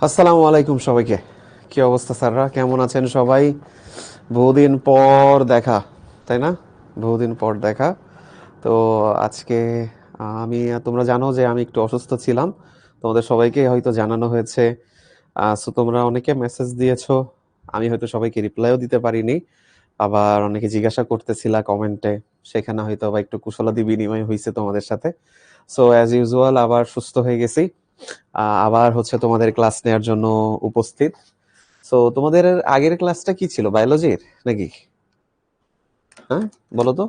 আসসালামু আলাইকুম সবাইকে। কি অবস্থা স্যাররা, কেমন আছেন সবাই? বহুদিন পর দেখা, তাই না? বহুদিন পর দেখা। তো আজকে তোমরা জানো যে আমি একটু অসুস্থ ছিলাম, তোমাদের সবাইকে হয়তো জানানো হয়েছে। সো তোমরা অনেকে মেসেজ দিয়েছো, আমি হয়তো সবাইকে রিপ্লাইও দিতে পারিনি। আবার অনেকে জিজ্ঞাসা করতেছিলা কমেন্টে, সেখানে হয়তো আবার একটু কুশলাদি বিনিময় হয়েছে তোমাদের সাথে। সো অ্যাজ ইউজুয়াল আবার সুস্থ হয়ে গেছি। আবার হচ্ছে তোমাদের ক্লাস নেওয়ার জন্য উপস্থিত। সো তোমাদের আগের ক্লাসটা কি ছিল, বায়োলজির নাকি? হ্যাঁ, বলো তো,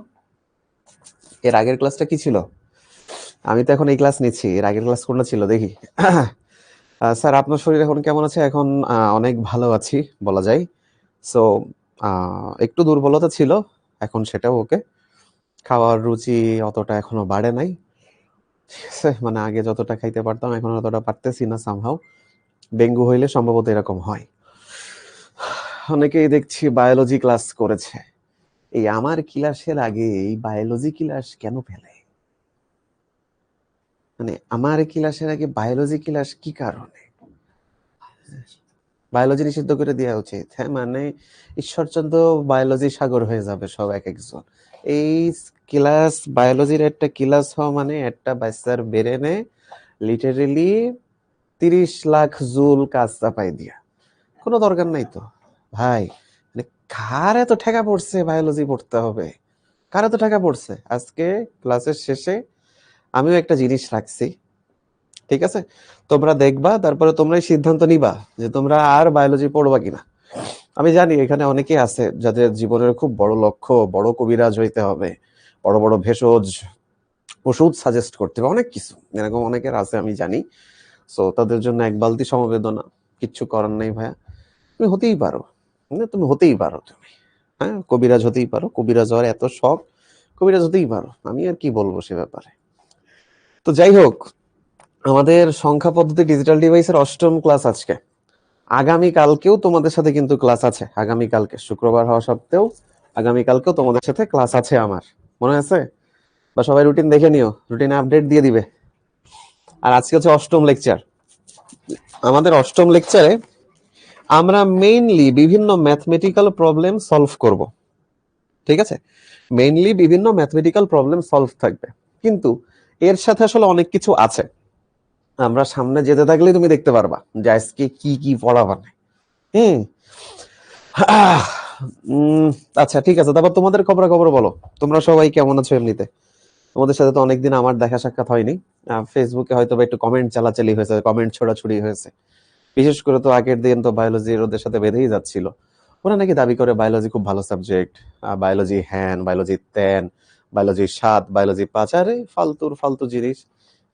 এর আগের ক্লাসটা কি ছিল? আমি তো এখন এই ক্লাস নিচ্ছি, এর আগের ক্লাস কোনটা ছিল দেখি। স্যার আপনার শরীর এখন কেমন আছে? এখন অনেক ভালো আছি বলা যায়। সো একটু দুর্বলতা ছিল, এখন সেটাও ওকে। খাওয়ার রুচি অতটা এখনো বাড়ে নাই, ঠিক আছে? মানে আগে যতটা খাইতে পারতাম এখন অতটা পারতেছি না সামহাও। ডেঙ্গু হইলে সম্ভবত এরকম হয়। অনেকেই দেখছি বায়োলজি ক্লাস করেছে। এই আমার ক্লাসের আগে এই বায়োলজি ক্লাস কেন ফেলে? মানে আমার ক্লাসের আগে বায়োলজি ক্লাস কি কারণে? বায়োলজি নিষিদ্ধ করে দেওয়া উচিত। হ্যাঁ, মানে ঈশ্বরচন্দ্র বায়োলজি সাগর হয়ে যাবে সব এক একজন। এই ক্লাস, বায়োলজির একটা ক্লাস হওয়া মানে একটা বাচ্চার ব্রেনে লিটারেলি 30 লাখ জুল কাজ চাপাই দিয়া। কোনো দরকার নাই তো ভাই। মানে কার এত ঠেকা পড়ছে বায়োলজি পড়তে হবে? কার এত টাকা পড়ছে? আজকে ক্লাসের শেষে আমিও একটা জিনিস রাখছি, ঠিক আছে? তোমরা দেখবা, তারপরে তোমরাই সিদ্ধান্ত নিবা যে তোমরা আর বায়োলজি পড়বা কিনা। আমি জানি এখানে অনেকেই আছে যাদের জীবনের খুব বড় লক্ষ্য, বড় কবিরাজ হইতে হবে, বড় বড় ভেষজ ওষুধ সাজেস্ট করতে হবে, অনেক কিছু এরকম অনেকের আছে আমি জানি। সো তাদের জন্য এক বালতি সমবেদনা, কিচ্ছু করার নেই ভাইয়া। তুমি হতেই পারো, তুমি হতেই পারো, তুমি হ্যাঁ কবিরাজ হতেই পারো। কবিরাজ হওয়ার এত শখ, কবিরাজ হতেই পারো, আমি আর কি বলবো সে ব্যাপারে। তো যাই হোক, আমাদের সংখ্যা পদ্ধতি ডিজিটাল ডিভাইসের 8ম ক্লাস আজকে। আগামী কালকেও তোমাদের সাথে কিন্তু ক্লাস আছে। আগামী কালকে শুক্রবার হওয়া সত্ত্বেও আগামী কালকেও তোমাদের সাথে ক্লাস আছে আমার, মনে আছে? বা সবাই রুটিন দেখে নিও, রুটিনে আপডেট দিয়ে দিবে। আর আজকে হচ্ছে 8ম লেকচার। আমাদের 8ম লেকচারে আমরা মেইনলি বিভিন্ন ম্যাথমেটিক্যাল প্রবলেম সলভ করব, ঠিক আছে? মেইনলি বিভিন্ন ম্যাথমেটিক্যাল প্রবলেম সলভ থাকবে, কিন্তু এর সাথে আসলে অনেক কিছু আছে। আমরা সামনে যেতে থাকলেই তুমি দেখতে পারবা যে আজকে কি কি পড়া মানে। হুম। আহ, আচ্ছা ঠিক আছে, তারপর তোমাদের খবর বলো। তোমরা সবাই কেমন আছো এমনিতে? তোমাদের সাথে তো অনেকদিন আমার দেখা সাক্ষাৎ হয়নি। ফেসবুকে হয়তো বা একটু কমেন্ট চালাচালি হয়েছে, কমেন্ট ছোড়াছুড়ি হয়েছে। বিশেষ করে তো আগের দিন তো বায়োলজির ওদের সাথে বেঁধেই যাচ্ছিল। ওরা নাকি দাবি করে বায়োলজি খুব ভালো সাবজেক্ট, বায়োলজি হ্যান, বায়োলজি ত্যান, বায়োলজি 7, বায়োলজি 5। আরে ফালতুর ফালতু জিনিস।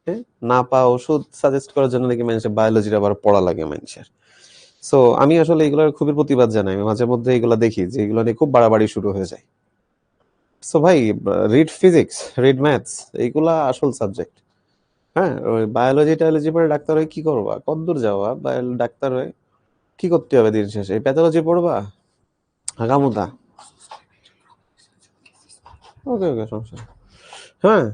হ্যাঁ, না পা ওষুধ সাজেস্ট করার জন্য নাকি মানুষের বায়োলজির আবার পড়া লাগে মানুষের। সো আমি আসলে এগুলোর খুবই প্রতিবাদ জানাই। আমি মাঝে মধ্যে এগুলো দেখি যে এগুলো নিয়ে খুব বাড়াবাড়ি শুরু হয়ে যায়। সো ভাই, রিড ফিজিক্স, রিড ম্যাথস, এইগুলা আসল সাবজেক্ট। হ্যাঁ, ওই বায়োলজি টায়োলজি পড়ে ডাক্তার হয়ে কি করবা? কতদূর যাওয়া ডাক্তার হয়ে কি করতে হবে দিন শেষে? প্যাথোলজি পড়বা? হাগামুতা। ওকে ওকে, সমস্যা নেই। হ্যাঁ,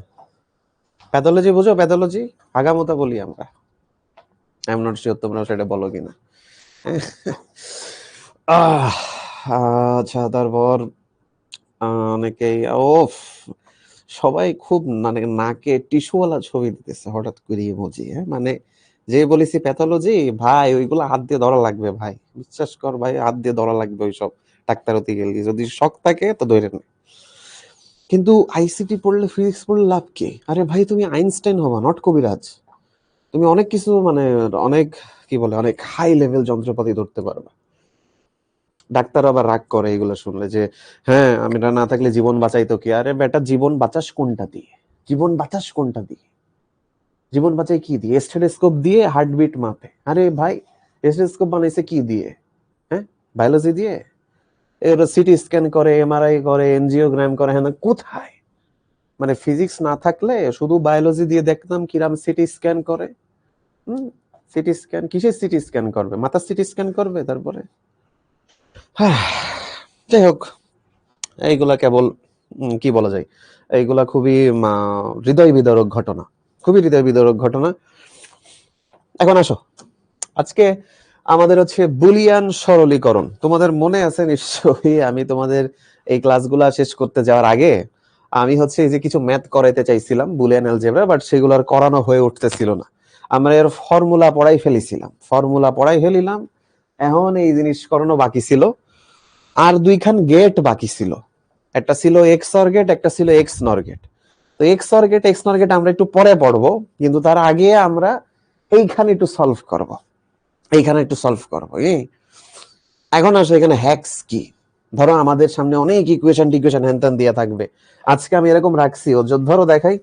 প্যাথোলজি বুঝো? প্যাথোলজি হাগামুতা বলি আমরা। আই এম নট শিওর তোমরা সেটা বলো কিনা। আহ আচ্ছা, তারপর অনেকেই ওফ, সবাই খুব মানে নাকে টিস্যুওয়ালা ছবি দিতেছে হঠাৎ করে ইমোজি। হ্যাঁ, মানে যে বলেছি প্যাথোলজি ভাই, ওইগুলো হাত দিয়ে ধরা লাগবে ভাই, বিশ্বাস কর ভাই, হাত দিয়ে ধরা লাগবে ওইসব। ডাক্তার হতে গেলে যদি শখ থাকে তো ধরে নে। কিন্তু আইসিটি পড়লে, ফিজিক্স পড়লে লাভ কি? আরে ভাই তুমি আইনস্টাইন হবা, নট কবিরাজ। তুমি অনেক কিছু মানে অনেক কি বলে অনেক হাই লেভেল যন্ত্রপাতি ধরতে পারবা। ডাক্তার আবার রাগ করে এগুলো শুনলে যে হ্যাঁ, আমি না থাকলে জীবন বাঁচাইতো কি? আরে বেটা, জীবন বাঁচাস কোনটা দিয়ে? জীবন বাঁচাস কোনটা দিয়ে? জীবন বাঁচাই কি দিয়ে? স্টেথোস্কোপ দিয়ে হার্টবিট মাপে। আরে ভাই, স্টেথোস্কোপ বানাইছে কি দিয়ে? হ্যাঁ, বায়োলজি দিয়ে? এর সিটি স্ক্যান করে, এমআরআই করে, এনজিওগ্রাম করে, হ্যাঁ কোথায়? মানে ফিজিক্স না থাকলে শুধু বায়োলজি দিয়ে দেখতাম কিরাম সিটি স্ক্যান করে। হুম, সিটি স্ক্যান কিসের সিটি স্ক্যান করবে? মাথার সিটি স্ক্যান করবে তারপরে? হ্যাঁ, যাই হোক, এইগুলা কেবল কি বলা যায়, এইগুলা খুবই হৃদয় বিদারক ঘটনা, খুবই হৃদয় বিদারক ঘটনা। এখন আসো, আজকে আমাদের হচ্ছে বুলিয়ান সরলীকরণ। তোমাদের মনে আছে নিশ্চয়ই, আমি তোমাদের এই ক্লাসগুলা শেষ করতে যাওয়ার আগে আমি হচ্ছে এই যে কিছু ম্যাথ করাইতে চাইছিলাম বুলিয়ান অ্যালজেব্রা, বাট সেগুলো আর করানো হয়ে উঠতেছিল না। আমরা এর ফর্মুলা পড়াই ফেলিলাম। এখন এই জিনিস করানো বাকি ছিল, আর দুইখান গেট বাকি ছিল। একটা ছিল এক্স অর গেট, একটা ছিল এক্স নর গেট। তো এক্স অর গেট আমরা একটু পরে পড়বো, কিন্তু তার আগে আমরা এইখানে একটু সলভ করবো। এখন আসো, এখানে হ্যাক্স কি? ধরো আমাদের সামনে অনেক ইকুয়েশন হ্যান দেওয়া থাকবে। আজকে আমি এরকম রাখছি, ও ধরো দেখাই,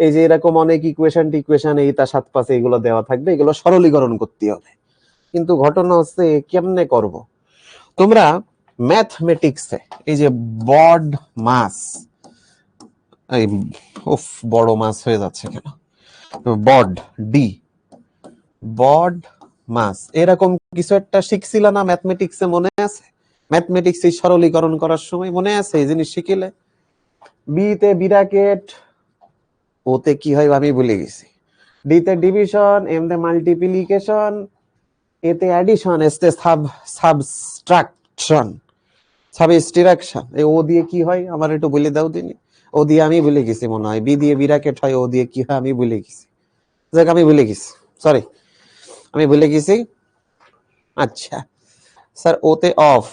এই যে এরকম অনেক ইকুয়েশন এইটা 7-5 এগুলো দেওয়া থাকবে, এগুলো সরলীকরণ করতে হবে। কিন্তু ঘটনা হচ্ছে কেমনে করব? তোমরা ম্যাথমেটিক্সে এই যে বড মাস, এই উফ বড় মাস হয়ে যাচ্ছে কেন, বড ডি, বড মাস, এরকম কিছু একটা শিখছিল না ম্যাথমেটিক্সে, মনে আছে? ম্যাথমেটিক্স এই সরলীকরণ করার সময় মনে আছে এই জিনিস শিখিলে? বি তে বিরাকেট, ওতে কি হয় আমি ভুলে গেছি, ডি তে ডিভিশন, এম তে মাল্টিপ্লিকেশন, এতে অ্যাডিশন, এস তে সাবট্রাকশন, এই ও দিয়ে কি হয় আমার একটু বলে দাও দিনি। ও দিয়ে আমি ভুলে গেছি মনে হয়, বি দিয়ে বিরাকেট হয়, ও দিয়ে কি হয় আমি ভুলে গেছি। আমি ভুলে গেছি, সরি, আমি ভুলে গেছি। আচ্ছা স্যার, ওতে অফ,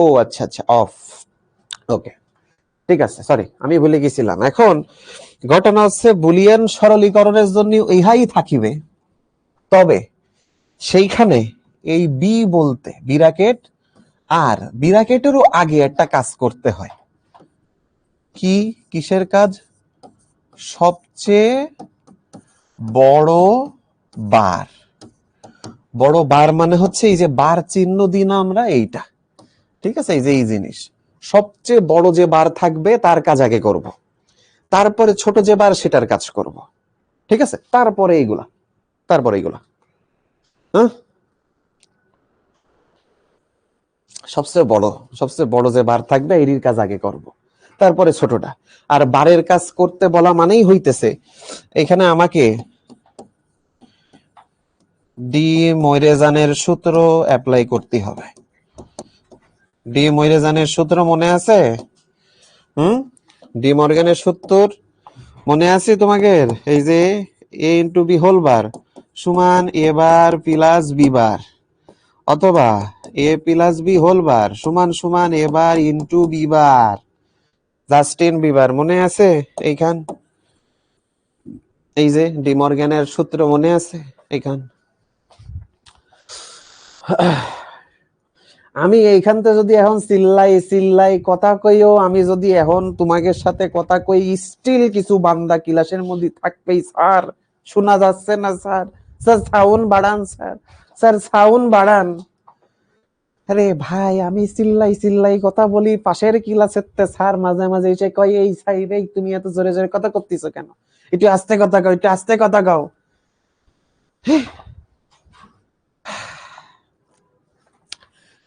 ও আচ্ছা আচ্ছা অফ, ওকে ঠিক আছে, সরি আমি ভুলে গেছিলাম। এখন ঘটনা হচ্ছে বুলিয়ান সরলীকরণের জন্য ইহাই থাকিবে, তবে সেইখানে এই বি বলতে বিরাকেট, আর বিরাকেটেরও আগে একটা কাজ করতে হয়। কি, কিসের কাজ? সবচেয়ে বড় বার। বড় বার মানে হচ্ছে এই যে বার চিহ্ন দিন আমরা এইটা, ঠিক আছে? এই যে এই জিনিস, সবচেয়ে বড় যে বার থাকবে তার কাজ আগে করব, তারপরে ছোট যে বার সেটার কাজ করব, ঠিক আছে? তারপরে এইগুলা, হ্যাঁ, সবচেয়ে বড় যে বার থাকবে এর কাজ আগে করব, তারপরে ছোটটা। আর বারের কাজ করতে বলা মানেই হইতেছে এখানে আমাকে ডি ময়রেজানের সূত্র অ্যাপ্লাই করতে হবে। ডি ময়রেজানের সূত্র মনে আছে? ডি মর্গানের সূত্র মনে আছে তোমাদের? এই যে A into B whole bar সমান A bar plus B bar, অথবা A plus B whole bar সমান সমান A bar into B bar, Justin B bar, মনে আছে? এইখান এই যে ডি মর্গানের সূত্র মনে আছে এইখান? আমি এইখানতে যদি এখন চিল্লাই কথা কইও, আমি যদি এখন তোমাকে সাথে কথা কই, স্টিল কিছু বান্দা ক্লাসের মধ্যে থাকবেই। স্যার শোনা যাচ্ছে না স্যার, সাউন্ড বাড়ান স্যার, সাউন্ড বাড়ান। আরে ভাই, আমি চিল্লাই কথা বলি, পাশের ক্লাসের স্যার মাঝে মাঝে এসে কয়, এই সাইড এই তুমি এত জোরে জোরে কথা করতেছো কেন, একটু আস্তে কথা কও, একটু আস্তে কথা কও।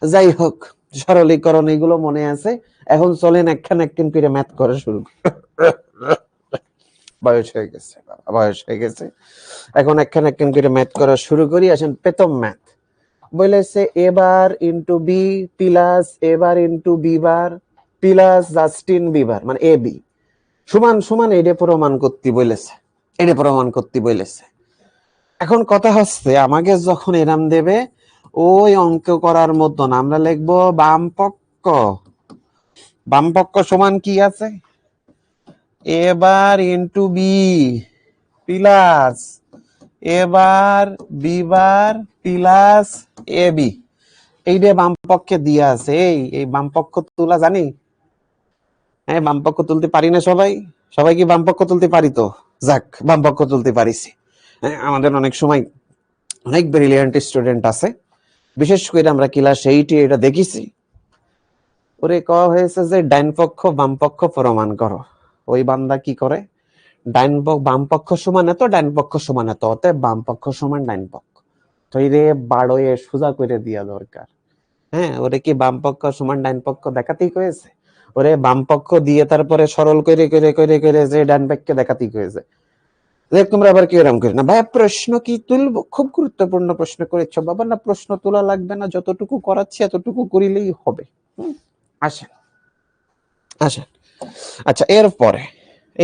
যাই হোক, সরলীকরণ এগুলো মনে আছে। এখন চলেন একখান একখান করে ম্যাথ করা শুরু করি। বয়স হয়ে গেছে, এখন একখান একখান করে ম্যাথ করা শুরু করি। আসেন প্রথম ম্যাথ বলেছে A bar into B plus A bar into B bar plus Justin B bar মানে এ বি সমান সমান এটা প্রমাণ করতে বলেছে। এখন কথা হচ্ছে আমাকে যখন এরাম দেবে, ওই অঙ্ক করার মতন আমরা লিখবো বাম পক্ষ সমান কি আছে, এ bar into B plus A bar B bar plus A B, এইটা বাম পক্ষে দিয়ে আছে। এই বাম পক্ষ তোলা জানি? হ্যাঁ, বাম পক্ষ তুলতে পারি না সবাই কি বাম পক্ষ তুলতে পারি? তো যাক, বাম পক্ষ তুলতে পারিছি। আমাদের অনেক সময় অনেক ব্রিলিয়ান্ট স্টুডেন্ট আছে, বিশেষ করে আমরা ক্লাস 8 এটা দেখেছি। ওরে কওয়া হয়েছে যে ডাইন পক্ষ বাম পক্ষ প্রমাণ করো। ওই বান্দা কি করে, বাম পক্ষ সমান এত, ডাইন পক্ষ সমান এত, অতএব বাম পক্ষ সমান ডাইন পক্ষ। তো রে বাড়োয়ে সোজা করে দিয়া দরকার। হ্যাঁ, ওরে কি বাম পক্ষ সমান ডাইন পক্ষ দেখাতেই হয়েছে? ওরে বাম পক্ষ দিয়ে তারপরে সরল করে করে করে করে যে ডান পক্ষকে দেখাতেই হয়েছে। দেখ তোমরা আবার কি এরকম করে না ভাইয়া প্রশ্ন কি তুলবো, খুব গুরুত্বপূর্ণ প্রশ্ন করেছো বাবা, না প্রশ্ন তোলা লাগবে না, যতটুকু করাচ্ছি এতটুকু করিলেই হবে। আসেন আসেন। আচ্ছা এরপরে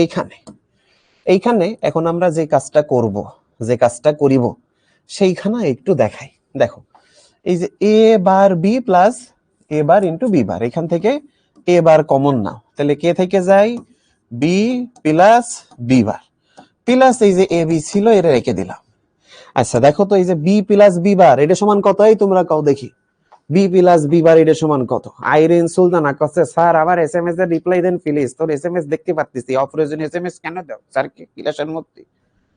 এইখানে এইখানে এখন আমরা যে কাজটা করব, যে কাজটা করিব সেইখানে একটু দেখাই। দেখো এই যে এ বার B plus A bar into B বার, এখান থেকে এ বার কমন নাও, তাহলে কে থেকে যায় B plus B bar plus এই যে এ বি ছিল এটা রেখে দিলাম। আচ্ছা দেখো তো এই যে বি প্লাস বি বার এটা সমান কত, এই তোমরা কাও দেখি বি প্লাস বি বার এটা সমান কত। আইরিন সুলতানা কাছে স্যার আবার এসএমএস এর রিপ্লাই দেন প্লিজ, তোর এসএমএস দেখতে পাচ্ছি, অপ্রয়োজনীয় এসএমএস কেন দাও স্যার, কি ক্লাসের মধ্যে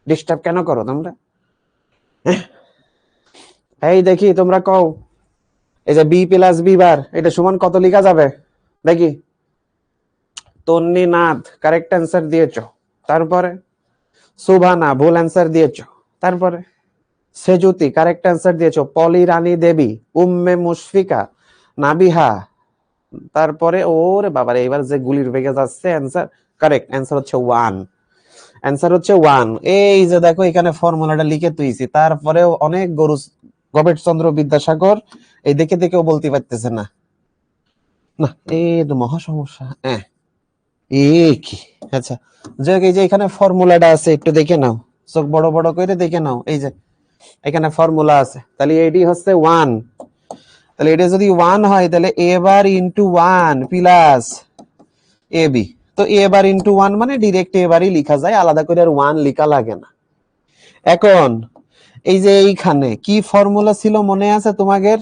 ডিস্টার্ব কেন করো তোমরা? এই দেখি তোমরা কও এই যে বি প্লাস বি বার এটা সমান কত লেখা যাবে দেখি। তন্নিনাথ কারেক্ট অ্যান্সার দিয়েছো, তারপরে সুভানা ভুল অ্যান্সার দিয়েছো, তারপরে সেজুতি কারেক্ট অ্যান্সার দিয়েছো, পলি রানী দেবী, উম্মে মুশফিকা, নাবিহা, তারপরে ওরে বাবারে এবার যে গুলির বেগে যাচ্ছে অ্যান্সার, কারেক্ট অ্যান্সার হচ্ছে 1, অ্যান্সার হচ্ছে 1। এই যে দেখো এখানে ফর্মুলাটা লিখে তুইছি, তারপরেও অনেক গরু গবেট চন্দ্র বিদ্যাসাগর এই দেখে দেখেও বলতে পারতেছে না, না এই তো মহা সমস্যা। হ্যাঁ এ কি, আচ্ছা যাক এই যে এখানে ফর্মুলাটা আছে একটু দেখে নাও, চোখ বড় বড় করে দেখে নাও, এই যে এখানে ফর্মুলা আছে, তাহলে এটি হচ্ছে 1, তাহলে এটা যদি 1 হয় তাহলে A bar into 1 plus A B, তো এ বার ইন্টু 1 মানে ডিরেক্ট এ বারই লেখা যায়, আলাদা করে আর 1 লেখা লাগে না। এখন এই যে এইখানে কি ফর্মুলা ছিল মনে আছে তোমাদের?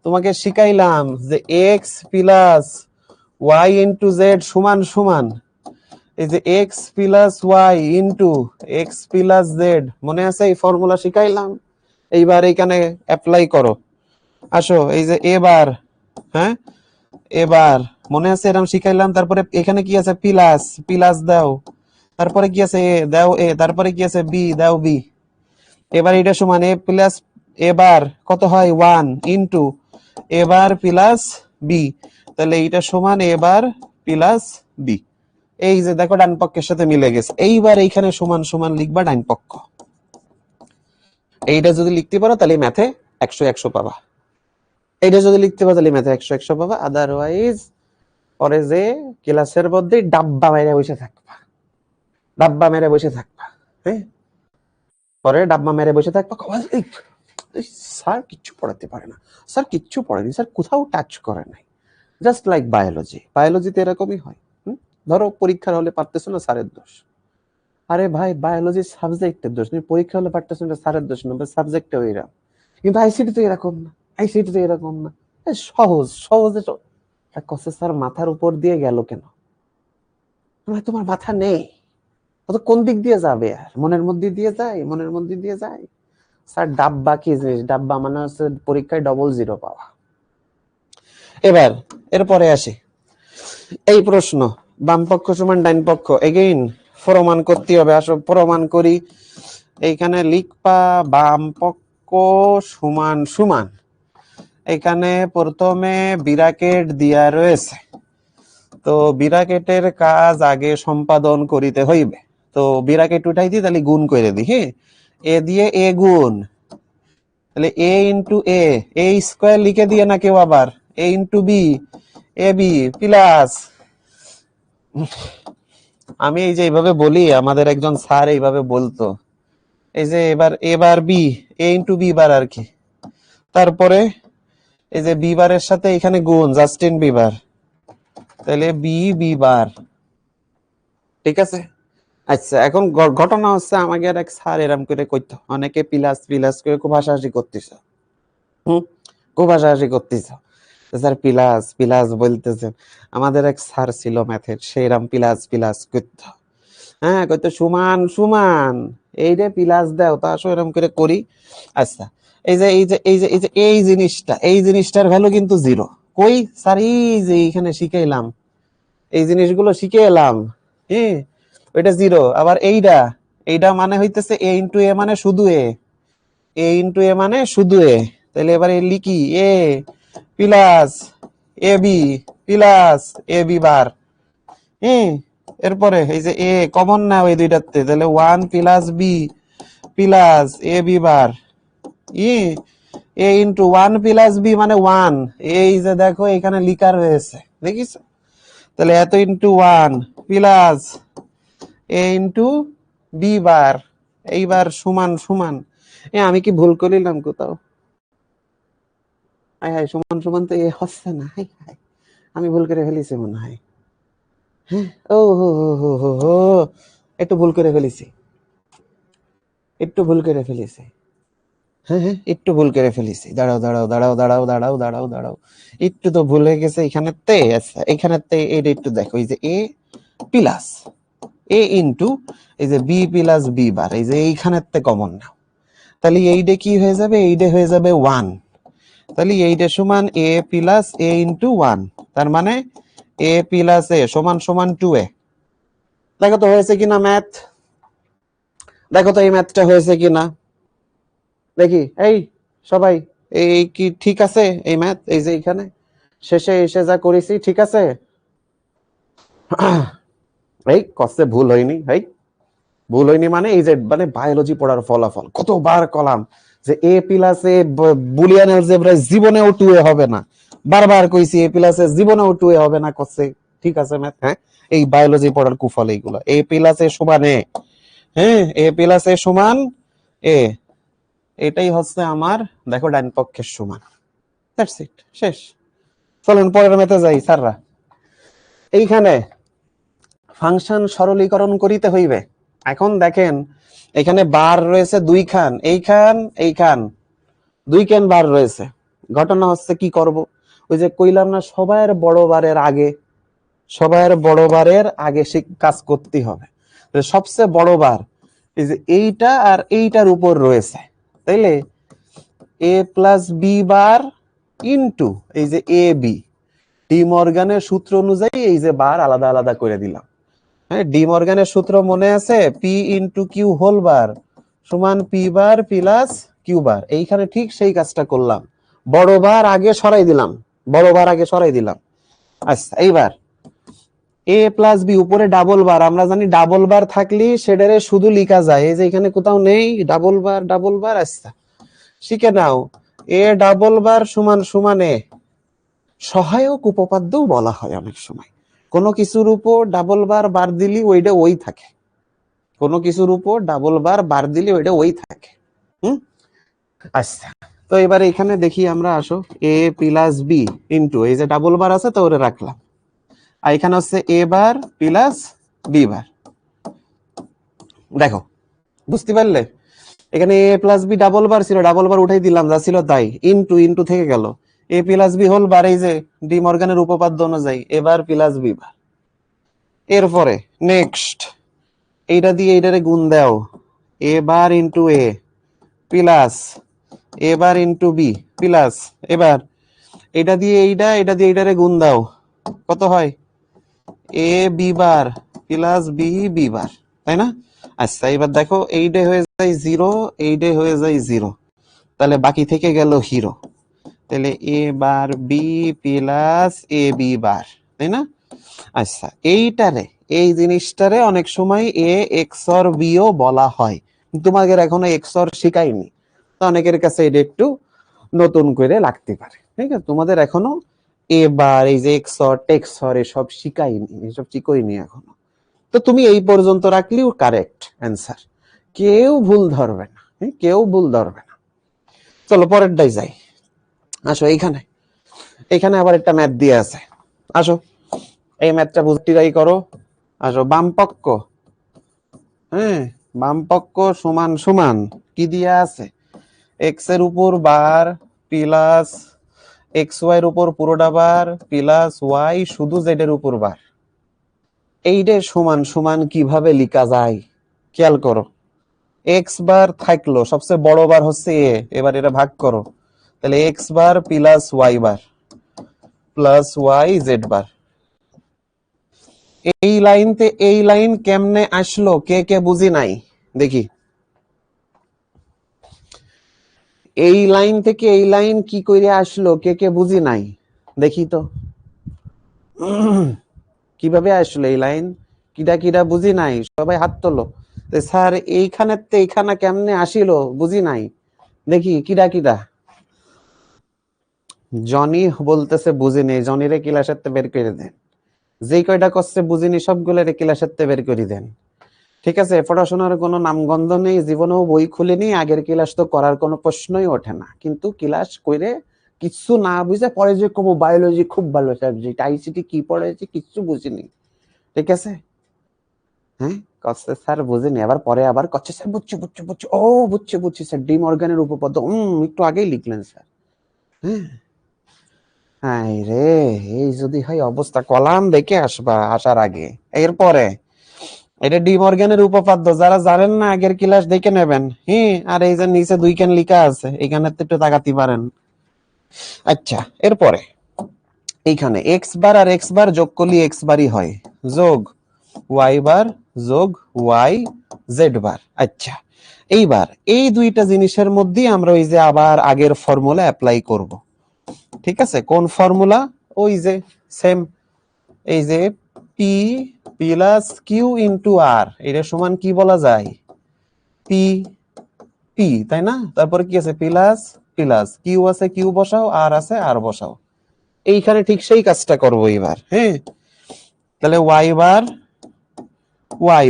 তোমাকে শিখাইলাম যে X plus Y into Z সমান সমান এই যে X plus Y into X plus Z, মনে আছে এই ফর্মুলা শিখাইলাম? এইবার এখানে অ্যাপ্লাই করো, আসো এই যে এবার, হ্যাঁ এবার মনে আছে এরকম শিখাইলাম, তারপরে এখানে কি আছে প্লাস, প্লাস দাও, তারপরে কি আছে এ দাও এ, তারপরে কি আছে বি দাও বি, এবার এটা সমান এ প্লাস এবার কত হয় 1 ইন্টু এবার প্লাস বি, তাহলে এইটা সমান এবার প্লাস বি। এই যে দেখো ডান পক্ষের সাথে মিলে গেছে, এইবার এইখানে সমান সমান লিখবা ডান পক্ষ, এইটা যদি লিখতে পারো তাহলে ম্যাথে 100 পাবা, এইটা যদি লিখতে পারো তাহলে ম্যাথে 100 পাবা, আদারওয়াইজ পরে যে ক্লাসের মধ্যে ডাব্বা মেরে বসে থাকবা, ডাব্বা মেরে বসে থাকবা, হ্যাঁ পরে ডাব্বা মেরে বসে থাকবা, স্যার কিচ্ছু পড়াতে পারে না, স্যার কিচ্ছু পড়েনি, স্যার কোথাও টাচ করে নাই, জাস্ট লাইক বায়োলজি, বায়োলজিতে এরকমই হয়। ধরো পরীক্ষার হলে পারতেছো না স্যারের দোষ, আরে ভাই বায়োলজি সাবজেক্টের দোষ, তুমি পরীক্ষা হলে পারতেছো না স্যারের দোষ না, সাবজেক্টে এরকম, কিন্তু আইসিটি তো এরকম না, আইসিটি তো এরকম না, সহজ সহজে কসে স্যার মাথার উপর দিয়ে গেল কেন, তোমার মাথা নেই, তো কোন দিক দিয়ে যাবে, আর মনের মধ্যে দিয়ে যায়, মনের মধ্যে দিয়ে যায়। স্যার ডাব্বা কি জিনিস, ডাব্বা মানে হচ্ছে পরীক্ষায় ডবল জিরো পাওয়া। এবার এরপরে আসি এই প্রশ্ন, বাম পক্ষ সমান ডাইন পক্ষ, এগেইন প্রমাণ করতে হবে, আসো প্রমাণ করি। এইখানে লিখবা বাম পক্ষ সমান সমান, এখানে প্রথমে বিরাকেট দিয়া রয়েছে, তো বিরাকেটের কাজ আগে সম্পাদন করিতে হইবে, তো বিরাকেট উঠাই দিই, তাহলে গুণ করে দিই, হ্যাঁ এ দিয়ে এ গুণ, তাহলে এ ইন্টু এ স্কোয়ার লিখে দিয়ে না কেউ আবার এ ইন্টু বি, এ বি প্লাস, আমি এই যে এইভাবে বলি, আমাদের একজন স্যার এইভাবে বলতো, এই যে এবার এবার বি, এ ইন্টু বি বার আর কি, তারপরে এই যে বি বারের সাথে এখানে গুণ জাস্টিন বিবার, তাহলে বি বি বার, ঠিক আছে। আচ্ছা এখন ঘটনা হচ্ছে আমাকে আর এক স্যার এরম করে কইতো, অনেকে প্লাস প্লাস করে খুব হাসাহাসি করতেছ, খুব হাসাহাসি করতেছ, স্যার প্লাস প্লাস বলতেছেন, আমাদের এক স্যার ছিল ম্যাথের, সেইরাম প্লাস প্লাস করতো, হ্যাঁ কইতো সমান সমান এই রে প্লাস দাও, তা আসো এরকম করে করি। আচ্ছা এই যে এই যে এই যে এই যে এই জিনিসটা, এই জিনিসটার ভ্যালু কিন্তু জিরো, কই স্যার এই যে এইখানে শিখাইলাম, এই জিনিসগুলো শিখে এলাম, হ্যাঁ ওইটা জিরো, আবার এইটা এইটা মানে হইতেছে এ ইন্টু এ মানে শুধু এ, এ ইন্টু এ মানে শুধু এ, তাহলে এবারে লিখি এ plus A B plus A B বার, হ্যাঁ এরপরে এই যে এ কমন না ওই দুইটাতে, তাহলে 1 plus B plus A B bar E A into 1 plus B মানে 1। এই যে দেখো এখানে লিখা রয়েছে, দেখিস? তাহলে এত ইন্টু 1 প্লাস এ ইন্টু বি বার, এইবার সমান সমান, আমি কি ভুল করিলাম কোথাও? হাই হাই, সমান সমান তো এ হচ্ছে না, হাই হাই, আমি ভুল করে ফেলেছি মনে হয়। হ্যাঁ, ও হো হো হো হো হো, একটু ভুল করে ফেলেছি, একটু ভুল করে ফেলেছি। হ্যাঁ হ্যাঁ, একটু ভুল করে ফেলেছি, দাঁড়াও দাঁড়াও দাঁড়াও দাঁড়াও দাঁড়াও দাঁড়াও দাঁড়াও, একটু তো ভুল হয়ে গেছে এখানেতে। আচ্ছা এখানেতে এটা একটু দেখো, এই যে এ প্লাস এ ইন্টু এই যে বি প্লাস বি বার, এই যে এইখানেতে কমন নাও, তাহলে এইটা কি হয়ে যাবে? এইটা হয়ে যাবে 1। তাহলে এইটা সমান এ প্লাস এ ইন্টু 1, তার মানে এ প্লাস এ সমান সমান 2a। দেখো তো হয়েছে কিনা ম্যাথ, দেখো তো এই ম্যাথটা হয়েছে কিনা দেখি। এই সবাই, এই কি ঠিক আছে এই ম্যাথ? এই যে এখানে শেষে এসে যা করেছি ঠিক আছে? এই কষ্টে ভুল হয়নি, এই ভুল হয়নি মানে এই যে মানে বায়োলজি পড়ার ফলাফল কতবার কলাম যে A plus A Boolean algebra জীবনেও 2a হবে না, বারবার কইছি এ প্লাস এ জীবনেও 2a হবে না, কষ্টে ঠিক আছে ম্যাথ। হ্যাঁ, এই বায়োলজি পড়ার কুফল এইগুলো। এ প্লাস এ সমান এ, হ্যাঁ এ প্লাস এ সমান এ, এটাই হচ্ছে আমার দেখো ডান পক্ষের সমান। দ্যাটস ইট, শেষ। চলেন পরের ম্যাথে যাই স্যাররা। এইখানে ফাংশন সরলীকরণ করিতে হইবে। এখন দেখেন এখানে বার রয়েছে দুইখান, এইখান এইখান, দুইখান বার রয়েছে। ঘটনা হচ্ছে কি করব, ওই যে কইলাম না সবার বড় বারের আগে, সবার বড় বারের আগে সে কাজ করতে হবে। সবচেয়ে বড় বার এই যে এইটা আর এইটার উপর রয়েছে, তাইলে এ প্লাস বি বার ইন্টু এই যে এ বি, ডি মর্গানের সূত্র অনুযায়ী এই যে বার আলাদা আলাদা করে দিলাম। হ্যাঁ, ডি মর্গানের সূত্র মনে আছে? P into Q whole bar সমান P bar plus Q bar. এইখানে ঠিক সেই কাজটা করলাম, বড় বার আগে সরাই দিলাম, বড় বার আগে সরাই দিলাম। আচ্ছা এইবার এ প্লাস বি উপরে ডাবল বার, আমরা জানি ডাবল বার থাকলে সেটারে শুধু লিখা যায়, এই যে এখানে কোথাও নেই ডাবল বার, ডাবল বার। আচ্ছা শিখে নাও, এ ডাবল বার সমান সমান এ, সহায়ক উপপাদ্য বলা হয় অনেক সময়। কোনো কিছুর উপর ডাবল বার বার দিলি ওইটা ওই থাকে, কোনো কিছুর উপর ডাবল বার বার দিলে ওইটা ওই থাকে। হুম, আচ্ছা তো এবারে এখানে দেখি আমরা, আসো এ প্লাস বি ইন্টু এই যে ডাবল বার আছে তো ওরে রাখলাম, আর এখানে হচ্ছে এ বার প্লাস বি বার। দেখো বুঝতে পারলে, এখানে এ প্লাস বি ডাবল বার ছিল, ডাবল বার উঠাই দিলাম যা ছিল তাই, ইন্টু ইন্টু থেকে গেল এ প্লাস বি হোল বার, এই যে ডি মর্গানের উপপাদ্য অনুযায়ী এ বার প্লাস বি বার। এরপরে নেক্সট এইটা দিয়ে এইটারে গুণ দাও, এ bar into A plus A bar into B plus, এবার এটা দিয়ে এইটা, এটা দিয়ে এইটারে গুণ দাও, কত হয়? A B bar plus B B bar, তাই না? আচ্ছা এবার দেখো এইটা হয়ে যায় জিরো, এইটা হয়ে যায় জিরো, তাহলে বাকি থেকে গেল হিরো, তাহলে A bar B plus A B bar, তাই না? আচ্ছা এইটারে, এই জিনিসটারে অনেক সময় এ এক্সর বিও বলা হয়, তোমাদের এখনো এক্সর শিখাইনি, তো অনেকের কাছে এটা একটু নতুন করে লাগতে পারে, ঠিক আছে? তোমাদের এখনো এবার এই যে এক্সর টেক্সর এসব শিখাইনি, এসব শিখাইনি এখনো। তো তুমি এই পর্যন্ত রাখলেও কারেক্ট অ্যান্সার, কেউ ভুল ধরবে না, কেউ ভুল ধরবে না। চলো পরেরটাই যাই, আসো এইখানে, এখানে আবার একটা ম্যাথ দিয়ে আছে, আসো এই ম্যাথটা বুঝতে ট্রাই করো। আসো বাম পক্ষ, হ্যাঁ বাম পক্ষ সমান সমান কি দিয়া আছে? এক্স এর উপর বার প্লাস এক্স ওয়াই এর উপর পুরোটা বার প্লাস ওয়াই শুধু জেড এর উপর বার। এইটা সমান সমান কিভাবে লিখা যায় খেয়াল করো, এক্স বার থাকলো সবচেয়ে বড় বার হচ্ছে এ, এবার এটা ভাগ করো, তাহলে x bar plus Y Z bar. এই লাইনতে এই লাইন কেমনে আসলো কে কে বুঝি নাই দেখি, এই লাইন থেকে এই লাইন কি করে আসলো কে কে বুঝি নাই দেখি তো, কিভাবে আসলো এই লাইন? কিডা কিডা বুঝি নাই, সবাই হাত তোলো। স্যার এইখানে এইখানে কেমনে আসিল বুঝি নাই, দেখি কিডা কিডা। জনি বলতেছে বুঝিনি, জনিরে ক্লাসের বের করে দেন। যেই কয়টা করছে বুঝিনি সবগুলোরে ক্লাসের বের করে দেন। ঠিক আছে, পড়াশোনার কোনো নামগন্ধ নেই, জীবনেও বই খুলিনি, আগের ক্লাস তো করার কোনো প্রশ্নই ওঠে না, কিন্তু ক্লাস করে কিছু না বুঝে পরে যে কব বায়োলজি খুব ভালো সাবজেক্ট, আইসিটি কি পড়েছি কিচ্ছু বুঝিনি। ঠিক আছে, হ্যাঁ কচ্ছে স্যার বুঝিনি, আবার পরে আবার কচ্ছে স্যার বুঝছি বুঝছি বুঝছি, ও বুঝছি বুঝছি স্যার, ডি মর্গানের উপপাদ্য একটু আগেই লিখলেন স্যার। হ্যাঁ, হাই রে, এই যদি হয় অবস্থা, কলাম দেখে আসবা আসার আগে। এরপরে এটা ডি মর্গানের উপপাদ্য, যারা জানেন না আগের ক্লাস দেখে নেবেন। হ্যাঁ, আর এই যে নিচে দুইখান লিখা আছে, এখানে একটু তাকাতে পারেন। আচ্ছা, এরপরে এইখানে এক্স বার আর এক্স বার যোগ করলে এক্স বারই হয়, যোগ ওয়াই বার যোগ ওয়াই জেড বার। আচ্ছা, এইবার এই দুইটা জিনিসের মধ্যে আমরা ওই যে আবার আগের ফর্মুলা অ্যাপ্লাই করব। ঠিক আছে, কোন ফর্মুলা? ওই যে সেম, এই যে পি প্লাস কিউ ইন্টু আর, এটা সমান কি বলা যায়? পি পি, তাই না? তারপরে কি আছে? প্লাস প্লাস কিউ আছে, কিউ বসাও, আর আছে, আর বসাও। এইখানে ঠিক সেই কাজটা করবো এবার। হ্যাঁ, তাহলে ওয়াই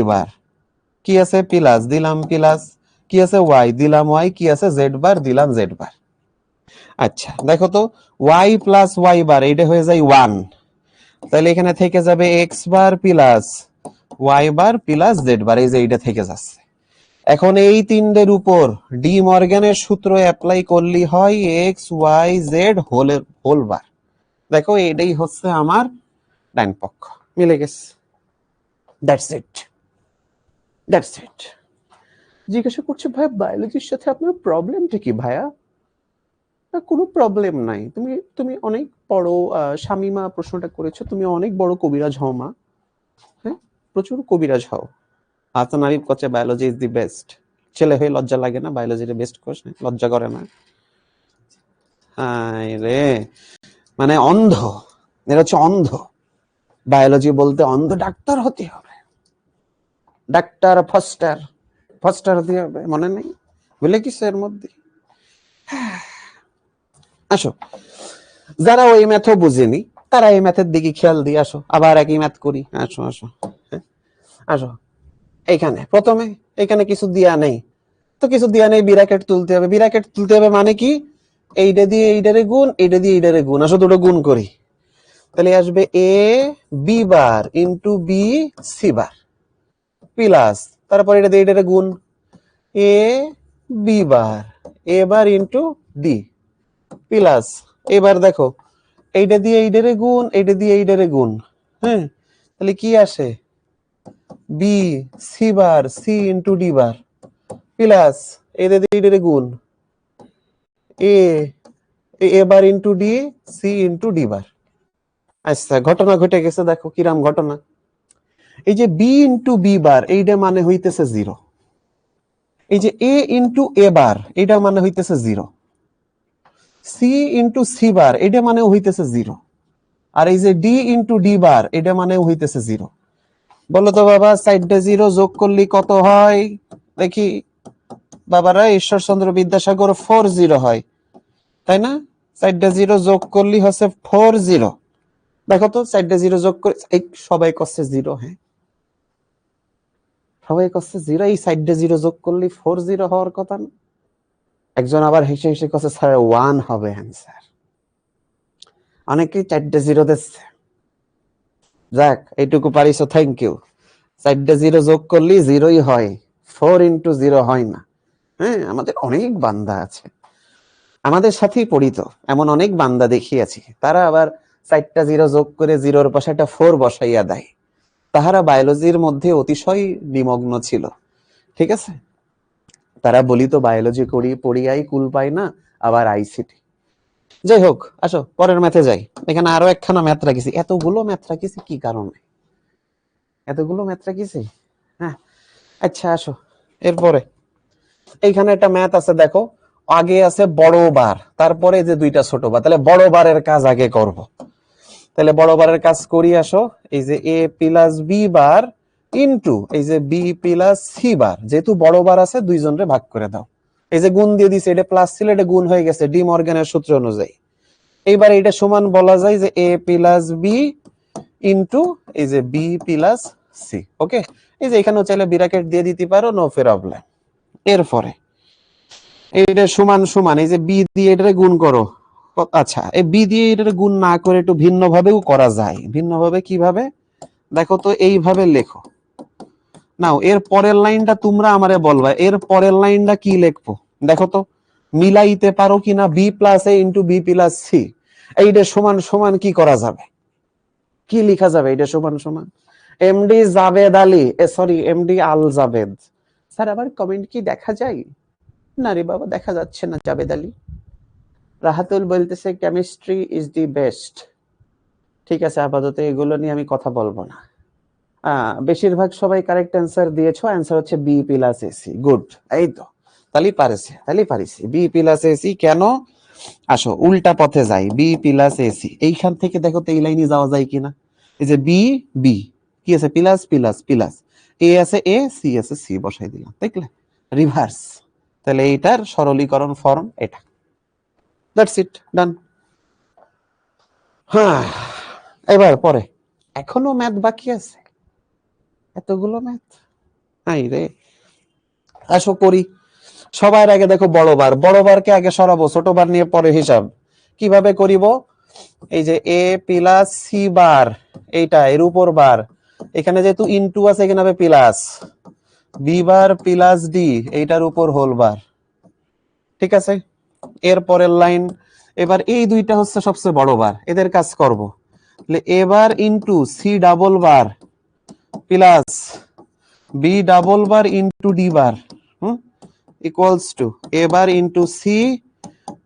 বার কি আছে? প্লাস দিলাম প্লাস, কি আছে? ওয়াই দিলাম ওয়াই, কি আছে? জেড বার দিলাম জেড বার। আচ্ছা দেখো তো, ওয়াই প্লাস ওয়াই বার এটা হয়ে যায় 1, তাহলে এখানে থেকে যাবে x bar plus y bar plus Z bar, এই যে এইটা থেকে যাচ্ছে। এখন এই তিনটের উপর ডি মর্গানের সূত্র অ্যাপ্লাই করলি হয় X Y Z whole bar. দেখো এটাই হচ্ছে আমার ডান পক্ষ, মিলে গেছে। That's it, that's it. জিজ্ঞাসা করছে ভাইয়া বায়োলজির সাথে আপনার প্রবলেমটা কি ভাইয়া? না, কোনো প্রবলেম নাই, তুমি তুমি অনেক বড় শামিমা প্রশ্নটা করেছো, তুমি অনেক বড় কবিরাজ হও মা। হ্যাঁ, প্রচুর কবিরাজ হও। হাসান আরিফ করছে বায়োলজি ইজ দি বেস্ট। ছেলে হয়ে লজ্জা লাগে না? বায়োলজির বেস্ট কোর্স, লজ্জা করে না? হায় রে, মানে অন্ধ, এরা হচ্ছে অন্ধ। বায়োলজি বলতে অন্ধ ডাক্তার হতে হবে, ডাক্তার ফাস্টার ফাস্টার হতে হবে, মনে নেই? বলে কিছু এর মধ্যে। আসো, যারা ওই ম্যাথও বুঝেনি তারা এই ম্যাথের দিকে খেয়াল দিয়ে আসো, আবার একই ম্যাথ করি। আসো আসো, হ্যাঁ, আসো। এইখানে প্রথমে এখানে কিছু দিয়া নেই, তো কিছু দিয়া নেই, বিরাকেট তুলতে হবে। বিরাকেট তুলতে হবে মানে কি? এইটা দিয়ে এইটারে গুণ, এইটা দিয়ে এইটারে গুণ। আসো দুটো গুণ করি, তাহলে আসবে A B bar into B C bar plus, তারপর এটা দিয়ে এটারে গুণ, A B bar A bar into D plus. এবার দেখো এইটা দিয়ে এইটারে গুণ, এইটা দিয়ে এইটারে গুণ। হ্যাঁ, তাহলে কি আসে? B C bar C into D bar plus এইটা দিয়ে এইটারে গুণ, A A bar into D C into D bar. আচ্ছা, ঘটনা ঘটে গেছে, দেখো কিরাম ঘটনা। এই যে বি ইন্টু বি বার এইটা মানে হইতেছে 0, এই যে এ ইন্টু এ বার এটা মানে হইতেছে 0, সি ইন্টু সি বার এটা মানে হইতেছে 0, আর এই যে ডি ইন্টু ডি বার এটা মানে হইতেছে 0। বলো তো বাবা, সাইডটা 0 যোগ করলে কত হয়? দেখি বাবারা, ঈশ্বরচন্দ্র বিদ্যাসাগর 40 হয়, তাই না? সাইডটা 0 যোগ করলে হচ্ছে 40। দেখো তো সাইডটা 0 যোগ করে, সবাই করছে 0। হ্যাঁ, সবাই করছে 0, এই সাইডটা 0 যোগ করলে 40 হওয়ার কথা না? একজন আবার হেসে হেসে করছে স্যার 1 হবে অ্যান্সার। অনেকেই 4টে 0 দিচ্ছে। যাক, এইটুকু পারিছো, থ্যাংক ইউ। 4টে 0 যোগ করলে 0ই হয়, 4 ইন্টু 0 হয় না। হ্যাঁ, আমাদের অনেক বান্দা আছে, আমাদের সাথেই পড়িত এমন অনেক বান্দা দেখিয়েছি, তারা আবার 4টা 0 যোগ করে 0-র পাশে একটা 4 বসাইয়া দেয়। তাহারা বায়োলজির মধ্যে অতিশয় নিমগ্ন ছিল। ঠিক আছে, তারা বলিত বায়োলজি করি পড়িয়াই কুল পায় না, আবার আইসিটি। যাই হোক, আসো পরের ম্যাথে যাই। এখানে আরো একখানা ম্যাথ রাখিছি, এতগুলো ম্যাথ রাখিছি কি কারণে? এতগুলো ম্যাথ রাখিছি, হ্যাঁ। আচ্ছা আসো, এরপরে এইখানে একটা ম্যাথ আছে, দেখো আগে আছে বড় বার, তারপরে যে দুইটা ছোট বার, তাহলে বড় বারের কাজ আগে করব। তাহলে বড় বারের কাজ করি, আসো। এই যে A plus B bar into এই যে বি প্লাস সি বার, যেহেতু বড় বার আছে দুইজনরে ভাগ করে দাও। এই যে গুণ দিয়ে দিছে, এটা প্লাস ছিল এটা গুণ হয়ে গেছে ডি মর্গানের সূত্র অনুযায়ী। এইবার এটা সমান বলা যায় যে এ প্লাস বি ইনটু এই যে বি প্লাস সি। ওকে, এই যে এখানেও চাইলে ব্র্যাকেট দিয়ে দিতে পারো, নো প্রবলেম। এরপরে এটা সমান সমান এই যে বি দিয়ে এটা গুণ করো। আচ্ছা, এই বি দিয়ে এটা গুণ না করে একটু ভিন্ন ভাবেও করা যায়। ভিন্ন ভাবে কিভাবে দেখো তো, এইভাবে লেখো। নাও এর পরের লাইনটা তোমরা আমারে বলবা, এর পরের লাইনটা কি লিখবো দেখো তো, মিলাইতে পারো কিনা। বি প্লাস এ ইন্টু বি প্লাস সি, এইটা সমান সমান কি করা যাবে, কি লেখা যাবে? এটা সমান সমান MD Javed Ali, sorry MD Al Javed. Sir আবার কমেন্ট কি দেখা যায়? না রে বাবা, দেখা যাচ্ছে না। জাভেদ আলী রাহাতুল বলতেছে কেমিস্ট্রি ইজ দি বেস্ট। ঠিক আছে, আপাতত এগুলো নিয়ে আমি কথা বলবো না। বেশিরভাগ সবাই কারেক্ট অ্যান্সার দিয়েছো। অ্যান্সার হচ্ছে বি প্লাস এসি। গুড, এই তো তাহলে পারিছি বি প্লাস এসি। কেন? আসো উল্টা পথে যাই, বি প্লাস এসি। এইখান থেকে দেখো তো এই লাইনে যাওয়া যায় কিনা। এই যে বি বি কি আছে, প্লাস প্লাস প্লাস, এ আছে এ, সি আছে সি, বসাই দিলাম, দেখলে রিভার্স। তাহলে এইটার সরলীকরণ ফর্ম এটা। দ্যাটস ইট, ডান। হ্যাঁ, এবার পরে এখনো ম্যাথ বাকি আছে, এতগুলো ম্যাথ। হাই রে, আসো করি। সবার আগে দেখো বড় বারকে আগে সরাবো, ছোট বার নিয়ে পরে হিসাব। কিভাবে করিব? এই যে এ প্লাস সি বার, এইটা এর উপর বার, এখানে যেহেতু ইনটু আছে এখানে হবে plus, B bar plus D এইটার উপর হোল বার। ঠিক আছে, এর পরের লাইন। এবার এই দুইটা হচ্ছে সবচেয়ে বড় বার, এদের কাজ করব। এবার into C double bar plus B double bar into D bar equals to A bar into C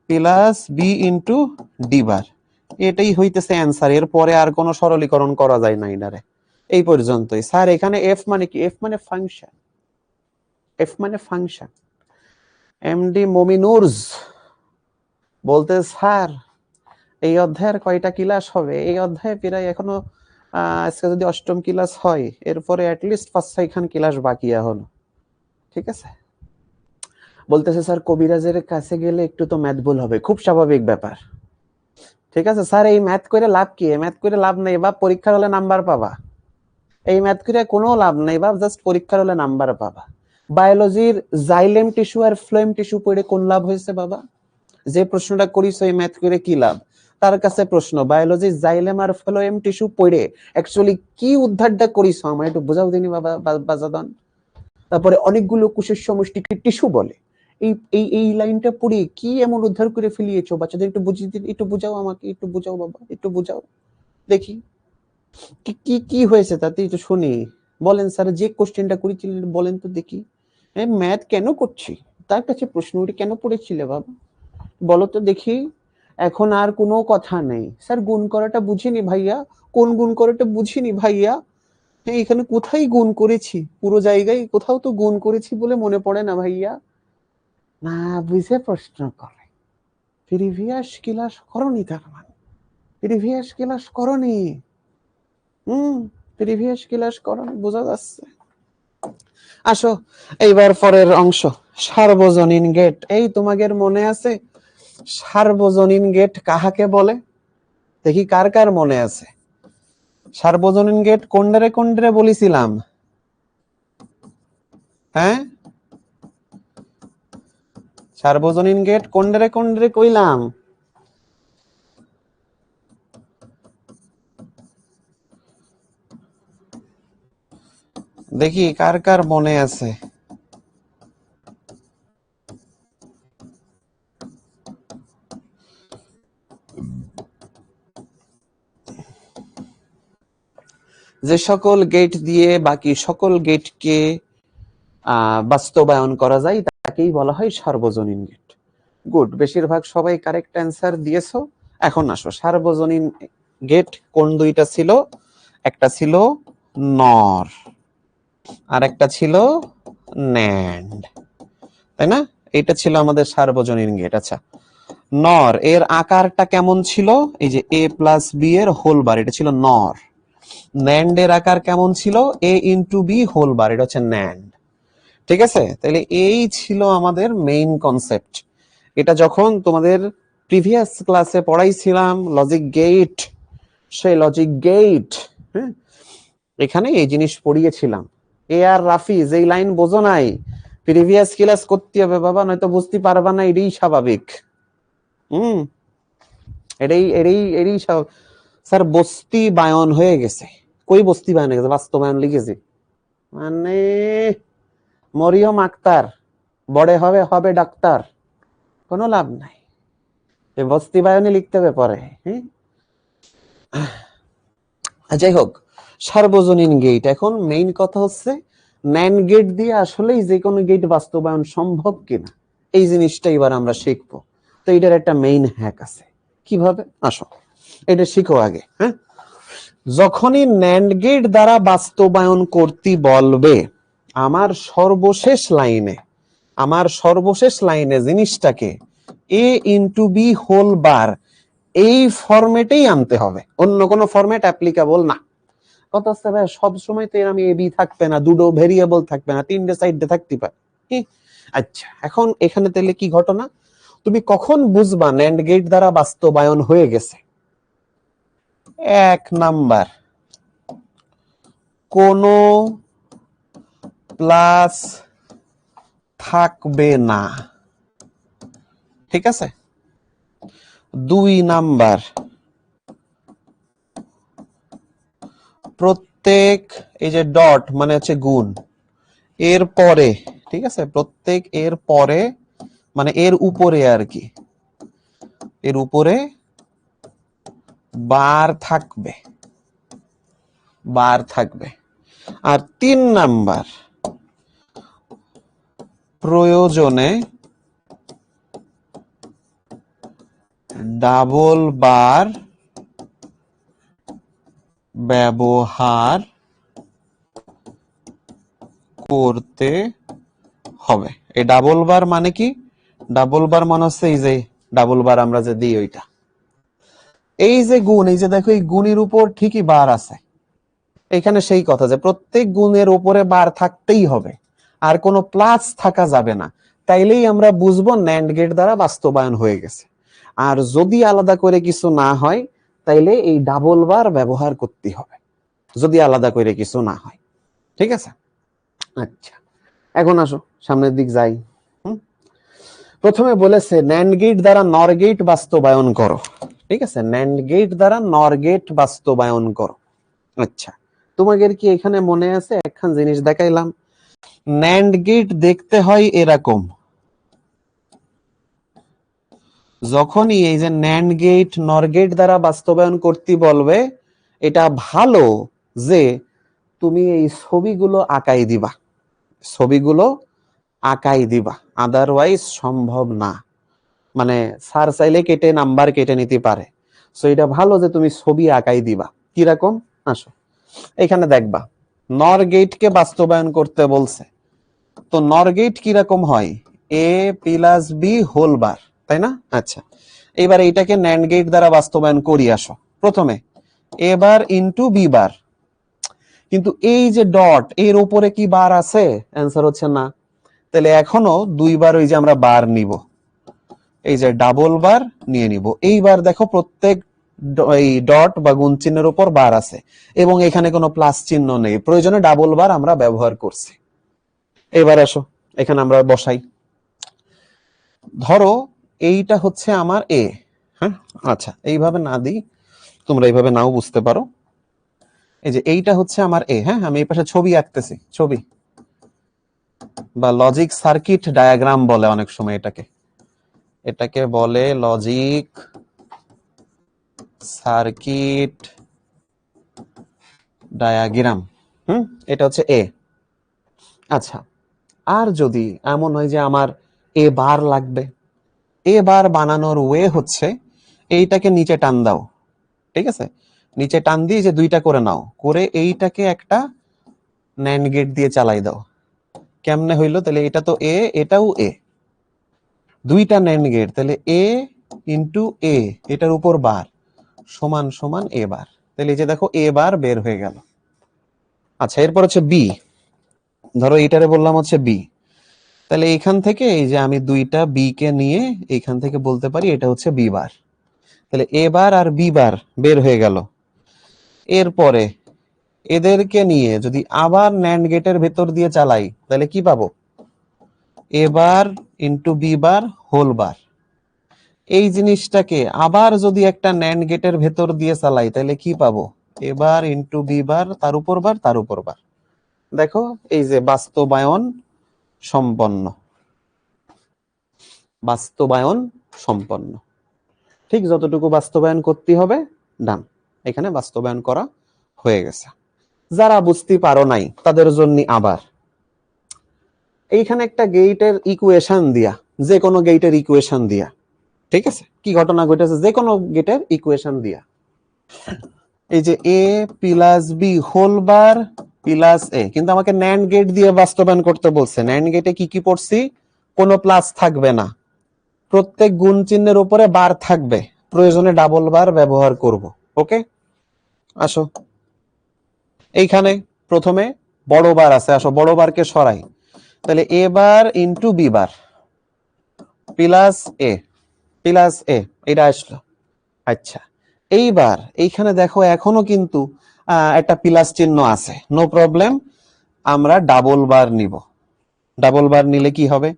plus B into D bar. এটাই হইতেছে অ্যান্সার। এর পরে আর কোনো সরলীকরণ করা যায় না এটারে। এই পর্যন্তই। স্যার এখানে এফ মানে কি? এফ মানে ফাংশন, এফ মানে ফাংশন। এমডি মমিনুরজ বলতে, স্যার এই অধ্যায়ের কয়টা ক্লাস হবে? এই অধ্যায়ে প্রায় এখনো আজকে যদি অষ্টম ক্লাস হয়, এরপরে অ্যাটলিস্ট 5-6 খান ক্লাস বাকি এখনো। ঠিক আছে, বলতেছে স্যার কবিরাজের কাছে গেলে একটু তো ম্যাথ ভুল হবে, খুব স্বাভাবিক ব্যাপার। ঠিক আছে স্যার, এই ম্যাথ করে লাভ কি? ম্যাথ করে লাভ নেই বাপ, পরীক্ষার হলে নাম্বার পাবা। এই ম্যাথ করে কোনো লাভ নেই বাপ, জাস্ট পরীক্ষার হলে নাম্বার পাবা। বায়োলজির জাইলেম টিস্যু আর ফ্লোয়েম টিস্যু পড়ে কোন লাভ হয়েছে বাবা? যে প্রশ্নটা করিস এই ম্যাথ করে কি লাভ? তার কাছে প্রশ্ন, বায়োলজি জাইলেম আর ফ্লোয়েম টিস্যু পড়ে অ্যাকচুয়ালি কি উদ্ধারটা করিস আমার একটু বোঝাও দিনি বাবা বাজাদন। তারপরে অনেকগুলো কোষের সমষ্টিকে টিস্যু বলে, এই এই এই লাইনটা পড়ে কি এমন উদ্ধার করে ফেলিয়েছো? বাচ্চাদের একটু বুঝিয়ে দিন, একটু বুঝাও আমাকে, একটু বুঝাও বাবা, একটু বুঝাও দেখি কি কি কি হয়েছে তাতে, একটু শুনি। বলেন স্যার, যে কোশ্চেনটা করেছিলেন বলেন তো দেখি। ম্যাথ কেন করছি তার কাছে প্রশ্ন, ওটা কেন পড়েছিলে বাবা বলো তো দেখি। এখন আর কোনো কথা নেই। স্যার গুণ করাটা বুঝিনি ভাইয়া, কোন গুণ করাটা বুঝিনি ভাইয়া। এখানে কোথায় গুণ করেছি? পুরো জায়গায় কোথাও তো গুণ করেছি বলে মনে পড়ে না ভাইয়া। না বুঝে প্রশ্ন করে, প্রিভিয়াস ক্লাস করনি, তার মানে প্রিভিয়াস ক্লাস করনি। প্রিভিয়াস ক্লাস করনি, বোঝা যাচ্ছে। আসো এইবার পরের অংশ, সার্বজনীন গেট। এই তোমাদের মনে আছে সার্বজনীন গেট কাহাকে বলে? দেখি কার কার মনে আছে। সার্বজনীন গেট কোনডারে কোনডারে বলেছিলাম? হ্যাঁ, সার্বজনীন গেট কোনডারে কোনডারে কইলাম? দেখি কার কার মনে আছে। যে সকল গেট দিয়ে বাকি সকল গেটকে বাস্তবায়ন করা যায় তাকেই বলা হয় সার্বজনীন গেট। গুড, বেশিরভাগ সবাই কারেক্ট অ্যান্সার দিয়েছো। এখন আসো, সার্বজনীন গেট কোন দুইটা ছিল? একটা ছিল নর আর একটা ছিল ন্যান্ড, তাই না? এটা ছিল আমাদের সার্বজনীন গেট। আচ্ছা, নর এর আকারটা কেমন ছিল? এই যে এ প্লাস বি এর হোল বার, এটা ছিল নর। ন্যান্ড এর আকার কেমন ছিল, এ ইন্টু বি হোল বার, এটা হচ্ছে ন্যান্ড। ঠিক আছে, তাহলে এই ছিল আমাদের মেইন কনসেপ্ট। এটা যখন তোমাদের প্রিভিয়াস ক্লাসে পড়াইছিলাম লজিক গেট, সেই লজিক গেট, হ্যাঁ, এখানে এই জিনিস পড়িয়েছিলাম। এ আর রাফি যেই লাইন বোঝো নাই, প্রিভিয়াস ক্লাস করতে হবে বাবা, নয়তো বুঝতে পারবা না, এটাই স্বাভাবিক। এটাই এটাই এটাই স্যার বস্তি বায়ন হয়ে গেছে। কই বস্তি বায়ন হয়ে গেছে, বাস্তবায়ন লিখেছি মানে মরিয়ম আক্তার বড়ে হবে হবে ডাক্তার, কোনো লাভ নাই, বস্তি বায়নে লিখতে হবে পরে। হ্যাঁ, যাই হোক, সার্বজনীন গেট। এখন মেইন কথা হচ্ছে ন্যান্ড গেট দিয়ে আসলেই যে কোনো গেট বাস্তবায়ন সম্ভব কিনা, এই জিনিসটা এবার আমরা শিখবো। তো এটার একটা মেইন হ্যাক আছে, কিভাবে আসো এটা শিখো আগে। হ্যাঁ, যখনই ন্যান্ড গেট দ্বারা বাস্তবায়ন করতে বলবে, আমার সর্বশেষ লাইনে জিনিসটাকে এ ইন্টু বি হোল বার এই ফরম্যাটেই আনতে হবে, অন্য কোনো ফরম্যাট অ্যাপ্লিকেবল না। কথা হচ্ছে ভাই সব সময় তো আমি এ বি থাকবে না, দুটো ভেরিয়েবল থাকবে না, তিনটে সাইডে থাকতে পারে। আচ্ছা, এখন এখানে তাহলে কি ঘটনা, তুমি কখন বুঝবা ন্যান্ড গেট দ্বারা বাস্তবায়ন হয়ে গেছে? এক নাম্বার, কোনো প্লাস থাকবে না। ঠিক আছে, দুই নাম্বার, প্রত্যেক এই যে ডট মানে হচ্ছে গুণ, এর পরে, ঠিক আছে, প্রত্যেক এর পরে মানে এর উপরে আর কি, এর উপরে বার থাকবে, বার থাকবে। আর তিন নাম্বার, প্রয়োজনে ডাবল বার ব্যবহার করতে হবে। এই ডাবল বার মানে কি, ডাবল বার মানে হচ্ছে এই যে ডাবল বার আমরা যে দিই ওইটা, এই যে গুণ, এই যে দেখো এই গুণের উপর ঠিকই বার আছে, এখানে সেই কথা যে প্রত্যেক গুণের উপরে বার থাকতেই হবে, আর কোনো প্লাস থাকা যাবে না, তাইলেই আমরা বুঝবো ন্যান্ড গেট দ্বারা বাস্তবায়ন হয়ে গেছে। আর যদি আলাদা করে কিছু না হয়, তাইলে এই ডাবল বার ব্যবহার করতে হবে, যদি আলাদা করে কিছু না হয়। ঠিক আছে, আচ্ছা এখন আসো সামনের দিক যাই। প্রথমে বলেছে ন্যান্ড গেট দ্বারা নর গেট বাস্তবায়ন করো। ঠিক আছে, ন্যান্ড গেট দ্বারা নর গেট বাস্তবায়ন করো। আচ্ছা, তোমাদের কি এখানে মনে আছে একখান জিনিস দেখাইলাম, ন্যান্ড গেট দেখতে হয় এরকম, যখনই এই যে ন্যান্ড গেট নর গেট দ্বারা বাস্তবায়ন করতে বলবে, এটা ভালো যে তুমি এই ছবিগুলো আঁকাই দিবা, ছবিগুলো আঁকাই দিবা, আদারওয়াইজ সম্ভব না। মানে স্যার চাইলে কেটে নাম্বার কেটে নিতে পারে, সো এটা ভালো যে তুমি ছবি আঁকাই দিবা। কিরকম, আসো এখানে দেখবা নর গেট কে বাস্তবায়ন করতে বলছে, তো নর গেট কিরকম হয়, এ প্লাস বি হোল বার, তাই না? আচ্ছা, এবার এইটাকে ন্যান্ড গেট দ্বারা বাস্তবায়ন করি। আসো প্রথমে এ বার ইন্টু বি বার, কিন্তু এই যে ডট এর উপরে কি বার আছে, অ্যান্সার হচ্ছে না, তাহলে এখনো দুইবার ওই যে আমরা বার নিব, এই যে ডাবল বার নিয়ে নিব। এইবার দেখো প্রত্যেক এই ডট বা গুণ চিহ্নের উপর বার আছে এবং এখানে কোনো প্লাস চিহ্ন নেই, প্রয়োজনে ডাবল বার আমরা ব্যবহার করছি। এবার আসো এখানে আমরা বসাই, ধরো এইটা হচ্ছে আমার এ। হ্যাঁ, আচ্ছা এইভাবে না দিই, তোমরা এইভাবে নাও বুঝতে পারো। এই যে এইটা হচ্ছে আমার এ, হ্যাঁ, আমি এই পাশে ছবি আঁকতেছি, ছবি বা লজিক সার্কিট ডায়াগ্রাম বলে অনেক সময় এটাকে, এটাকে বলে লজিক সার্কিট ডায়াগ্রাম। এটা হচ্ছে এ। আচ্ছা, আর যদি এমন হয় যে আমার এ বার লাগবে, এ বার বানানোর ওয়ে হচ্ছে এইটাকে নিচে টান দাও। ঠিক আছে, নিচে টান দিয়ে যে দুইটা করে নাও, করে এইটাকে একটা ন্যান্ড গেট দিয়ে চালাই দাও। কেমনে হইলো, তাহলে এটা তো এ, এটাও এ, দুইটা ন্যান্ড গেট, তাহলে এ ইন্টু এ, এটার উপর বার সমান সমান এ বার। তাহলে এই যে দেখো এ বার বের হয়ে গেল। আচ্ছা, এরপর হচ্ছে বি। ধরো এইটারে বললাম হচ্ছে বি, তাহলে এইখান থেকে এই যে আমি দুইটা বি কে নিয়ে এইখান থেকে বলতে পারি এটা হচ্ছে বি বার। তাহলে এ বার আর বি বার বের হয়ে গেল। এরপরে এদেরকে নিয়ে যদি আবার ন্যান্ড গেটের ভেতর দিয়ে চালাই তাহলে কি পাবো? A bar into B bar whole bar. এই জিনিসটাকে আবার যদি একটা ন্যান্ড গেটের ভেতর দিয়ে চালাই তাহলে কি পাবো? এ বার ইন্টু বি বার তার উপর বার তার উপর বার। দেখো এই যে বাস্তবায়ন সম্পন্ন, বাস্তবায়ন সম্পন্ন। ঠিক যতটুকু বাস্তবায়ন করতে হবে ডান, এখানে বাস্তবায়ন করা হয়ে গেছে। যারা বুঝতে পারো নাই তাদের জন্য আবার এইখানে একটা গেটের ইকুয়েশন দিয়া, যে কোনো গেটের ইকুয়েশন দিয়া, ঠিক আছে, কি ঘটনা ঘটেছে যে কোনো গেটের ইকুয়েশন দিয়া, এই যে A plus B whole bar plus A, কিন্তু আমাকে ন্যান্ড গেট দিয়ে বাস্তবায়ন করতে বলছে। ন্যান্ড গেটে কি কি পড়ছি? কোনো প্লাস থাকবে না, প্রত্যেক গুণ চিহ্নের উপরে বার থাকবে, প্রয়োজনে ডাবল বার ব্যবহার করব। ওকে, আসো এইখানে প্রথমে বড় বার আছে, আসো বড় বারকে সরাই। তাহলে A bar into B bar plus A, plus A, এটা আসলো। আচ্ছা, এইবার এইখানে দেখো এখনো কিন্তু একটা প্লাস চিহ্ন আছে, নো প্রবলেম, আমরা ডাবল বার নিব। ডাবল বার নিলে কি হবে?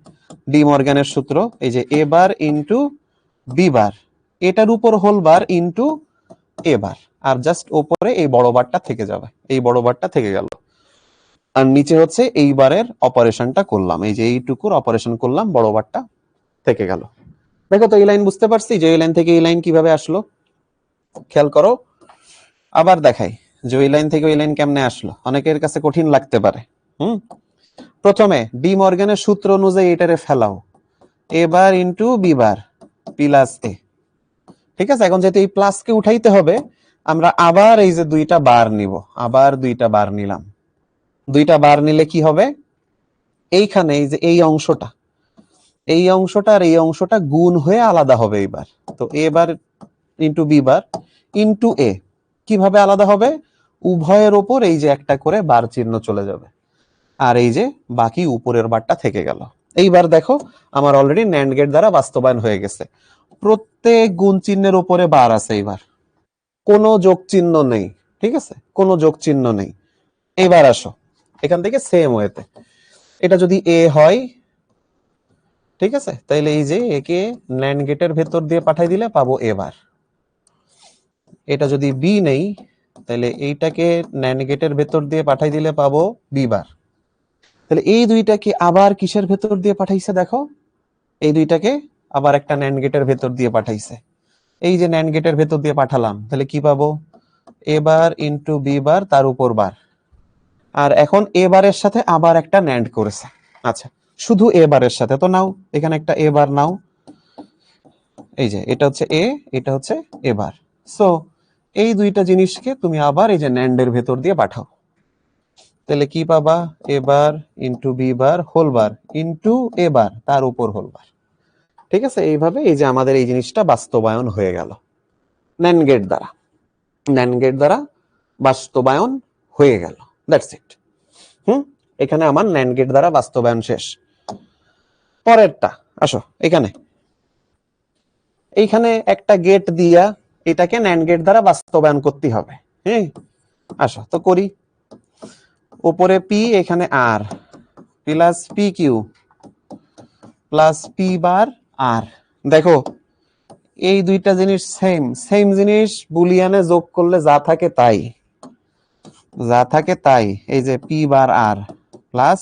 ডি মর্গানের সূত্র, এই যে এ বার ইন্টু বি বার, এটার উপর whole bar into A bar, R just উপরে এই বড় বারটা থেকে যাবে, এই বড় বারটা থেকে গেল। আর নিচে হচ্ছে এই বারের অপারেশনটা করলাম, এই যে এইটুকুর অপারেশন করলাম, বড় বারটা থেকে গেল। দেখো তো এই লাইন বুঝতে পারছি যে এই লাইন থেকে এই লাইন কিভাবে আসলো, খেয়াল করো। আবার দেখাই যে ওই লাইন থেকে ওই লাইন কেমনে আসলো, অনেকের কাছে কঠিন লাগতে পারে। প্রথমে ডি মর্গানের সূত্র অনুযায়ী এটারে ফেলাও, A bar into B bar plus A. ঠিক আছে, এখন যেহেতু এই প্লাস কে উঠাইতে হবে, আমরা আবার এই যে দুইটা বার নিব, আবার দুইটা বার নিলাম। দুইটা বার নিলে কি হবে? এইখানে এই যে এই অংশটা, এই অংশটা আর এই অংশটা গুণ হয়ে আলাদা হবে এইবার। তো A bar into B bar into A কিভাবে আলাদা হবে? উভয়ের ওপর এই যে একটা করে বার চিহ্ন চলে যাবে, আর এই যে বাকি উপরের বারটা থেকে গেল। এইবার দেখো আমার অলরেডি ন্যান্ড গেট দ্বারা বাস্তবায়ন হয়ে গেছে। প্রত্যেক গুণ চিহ্নের উপরে বার আছে, এইবার কোনো যোগ চিহ্ন নেই। ঠিক আছে, কোনো যোগ চিহ্ন নেই। এবার আসো এখান থেকে সেম ওয়েতে, এটা যদি এ হয়, ঠিক আছে, তাইলে এই যে একে ন্যান্ড গেটের ভেতর দিয়ে পাঠাই দিলে পাবো এ বার। এটা যদি বি নেই, তাহলে এইটাকে ন্যান্ড গেটের ভেতর দিয়ে পাঠাই দিলে পাবো বি বার। তাহলে এই দুইটাকে আবার কিসের ভেতর দিয়ে পাঠাইছে দেখো, এই দুইটাকে আবার একটা ন্যান্ড গেটের ভেতর দিয়ে পাঠাইছে। এই যে ন্যান্ড গেটের ভেতর দিয়ে পাঠালাম, তাহলে কি পাবো? এ বার ইন্টু বি বার তার উপর বার। আর এখন এ বারের সাথে আবার একটা ন্যান্ড করেছে। আচ্ছা, শুধু এ বারের সাথে তো নাও, এখানে একটা এ বার নাও, এই যে এটা হচ্ছে এ, এটা হচ্ছে এ বার। সো এই দুইটা জিনিসকে তুমি আবার এই যে ন্যান্ডের ভেতর দিয়ে পাঠাও, তাহলে কি পাবা? A bar into B bar whole bar into A bar তার উপর হোল বার। ঠিক আছে, এইভাবে এই যে আমাদের এই জিনিসটা বাস্তবায়ন হয়ে গেল ন্যান্ড গেট দ্বারা, ন্যান্ড গেট দ্বারা বাস্তবায়ন হয়ে গেল। That's it. এখানে আমার ন্যান্ড গেট দ্বারা বাস্তবায়ন শেষ। পরেরটা আসো, এখানে এইখানে একটা গেট দিয়া এটাকে ন্যান্ড গেট দ্বারা বাস্তবায়ন করতে হবে। হ্যাঁ, আসো তো করি। উপরে পি, এখানে R plus P Q plus P bar R. দেখো এই দুইটা জিনিস সেম, সেম জিনিস বুলিয়ানে যোগ করলে যা থাকে তাই, যা থাকে তাই। এই যে পি বার আর প্লাস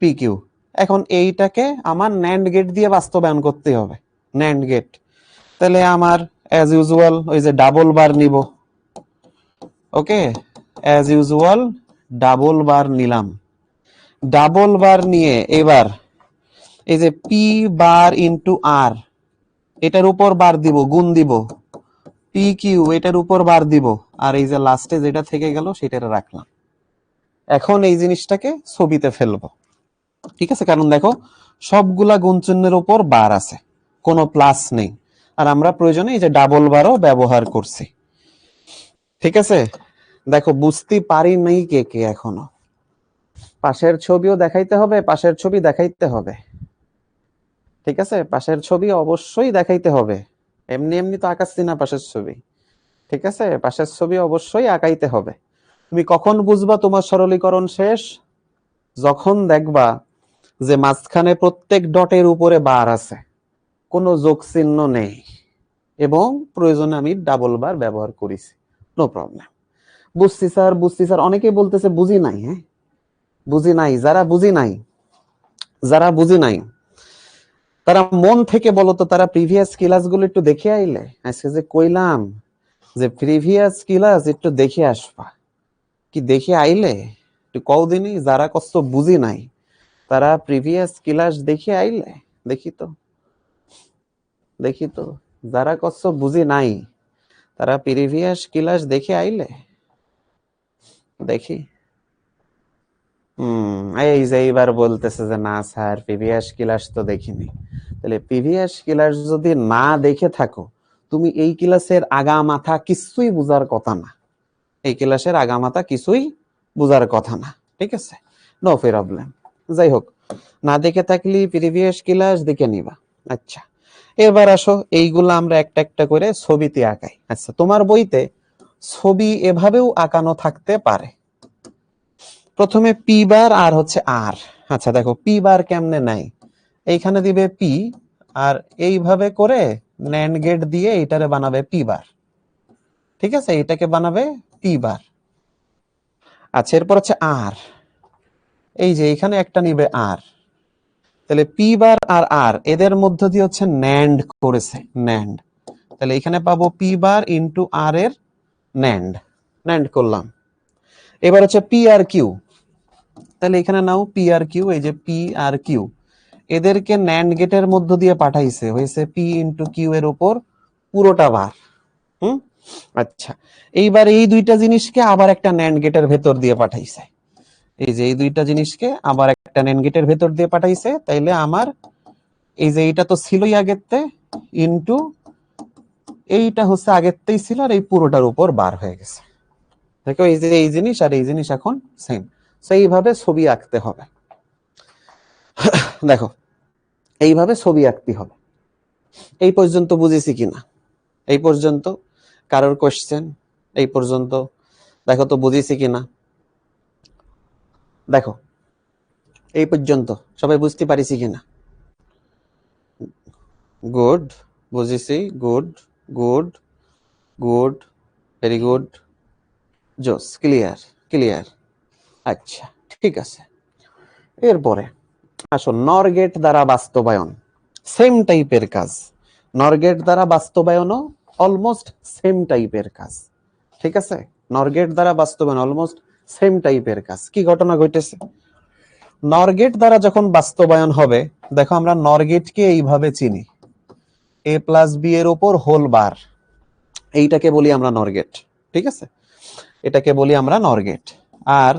পি কিউ। এখন এইটাকে আমার ন্যান্ড গেট দিয়ে বাস্তবায়ন করতে হবে, ন্যান্ড গেট। তাহলে আমার অ্যাজ ইউজুয়াল ওই যে ডাবল বার নিব। ওকে, অ্যাজ ইউজুয়াল ডাবল বার নিলাম। ডাবল বার নিয়ে এবার এই যে পি বার ইন্টু আর, এটার উপর বার দিব, গুণ দিব, পি কিউ এটার উপর বার দিব, আর এই যে লাস্টে যেটা থেকে গেল সেটা রাখলাম। এখন এই জিনিসটাকে ছবিতে ফেলবো। ঠিক আছে, কারণ দেখো সবগুলা গুণ চিহ্নের উপর বার আছে, কোনো প্লাস নেই, আর আমরা প্রয়োজনে এই যে ডাবল বারও ব্যবহার করছি। ঠিক আছে, দেখো বুঝতে পারি নাই কে কে এখনো। পাশের ছবিও দেখাইতে হবে, পাশের ছবি দেখাইতে হবে। ঠিক আছে, পাশের ছবি অবশ্যই দেখাইতে হবে। এমনি এমনি তো আঁকাচ্ছি না পাশের ছবি। ঠিক আছে, পাশের ছবি অবশ্যই আঁকাইতে হবে। তুমি কখন বুঝবা তোমার সরলীকরণ শেষ? যখন দেখবা যে মাঝখানে প্রত্যেক ডটের উপরে বার আছে, কোনো যোগ চিহ্ন নেই, এবং প্রয়োজনে আমি ডাবল বার ব্যবহার করেছি, নো প্রবলেম। বুঝছি স্যার, বুঝছি স্যার, অনেকেই বলতেছে বুঝি নাই। হ্যাঁ, বুঝি নাই। যারা বুঝি নাই, যারা বুঝি নাই তারা মন থেকে বলো তো, তারা প্রিভিয়াস ক্লাসগুলো একটু দেখে আইলে? আজকে যে কইলাম যে প্রিভিয়াস ক্লাস একটু দেখে আসবা, কি দেখে আইলে? একটু কদিনই যারা কষ্ট বুঝি নাই তারা প্রিভিয়াস ক্লাস দেখে আইলে? দেখি তো, দেখি তো, যারা কষ্ট বুঝি নাই তারা প্রিভিয়াস ক্লাস দেখে আইলে? দেখি। এই যে এইবার বলতেছে যে না স্যার প্রিভিয়াস ক্লাস তো দেখিনি। তাহলে প্রিভিয়াস ক্লাস যদি না দেখে থাকো, তুমি এই ক্লাসের আগা মাথা কিছুই বুঝার কথা না। এই ক্লাসের আগা মাথা কিছুই বুঝার কথা না। ঠিক আছে, নো প্রবলেম। যাই হোক, না দেখে থাকলে প্রিভিয়াস ক্লাস দেখে নিবা। আচ্ছা, এবার আসো, এইগুলা আমরা একটা একটা করে ছবিতে আঁকাই। আচ্ছা, তোমার বইতে ছবি এভাবেও আঁকানো থাকতে পারে। প্রথমে পি বার আর হচ্ছে আর। আচ্ছা দেখো পি বার কেমনে নাই, এইখানে দিবে পি, আর এইভাবে করে ন্যান্ড গেট দিয়ে এটারে বানাবে পি বার। ঠিক আছে, এটাকে বানাবে পি বার। আচ্ছা, এরপর হচ্ছে আর, এই যে এখানে একটা নিবে আর। তাহলে পি বার আর আর এদের মধ্য দিয়ে হচ্ছে ন্যান্ড করেছে, ন্যান্ড। তাহলে এখানে পাবো পি বার ইন্টু আর এর ন্যান্ড, ন্যান্ড করলাম। এবার হচ্ছে পি আর কিউ, তাহলে এখানে নাও পি আর কিউ, এই যে পি আর কিউ এদেরকে ন্যান্ড গেটের মধ্য দিয়ে পাঠাইছে, হয়েছে পি ইন্টু কিউ এর উপর পুরোটা বার। হুম, আচ্ছা, এইবার এই দুইটা জিনিসকে আবার একটা ন্যান্ড গেটের ভেতর দিয়ে পাঠাইছে। এই যে এই দুইটা জিনিসকে আবার একটা ন্যান্ড গেটের ভেতর দিয়ে পাঠাইছে, তাইলে আমার এই যে এইটা তো ছিলই আগেরতে, ইন্টু এইটা হচ্ছে আগেরতেই ছিল, আর এই পুরোটার উপর বার হয়ে গেছে। দেখো এই যে এই জিনিস আর এই জিনিস এখন সেম। সেইভাবে ছবি আঁকতে হবে। দেখো এইভাবে ছবি আঁকতে হবে। এই পর্যন্ত বুঝেছি কিনা? এই পর্যন্ত কারোর কোশ্চেন? এই পর্যন্ত দেখো তো বুঝেছি কিনা? দেখো এই পর্যন্ত সবাই বুঝতে পারিছি কিনা? গুড, বুঝেছি, good, good, good, very good, জোস, ক্লিয়ার, ক্লিয়ার। আচ্ছা, ঠিক আছে। এরপরে আসো নর গেট দ্বারা বাস্তবায়ন, সেম টাইপের কাজ। নর গেট দ্বারা বাস্তবায়নও অলমোস্ট সেম টাইপের কাজ। ঠিক আছে, নর গেট দ্বারা বাস্তবায়ন অলমোস্ট সেম টাইপের কাজ। কি ঘটনা ঘটেছে? নর গেট দ্বারা যখন বাস্তবায়ন হবে, দেখো আমরা নর গেটকে এইভাবে চিনি, এ প্লাস বি এর উপর হোল বার, এইটাকে বলি আমরা নর গেট। ঠিক আছে, এটাকে বলি আমরা নর গেট। আর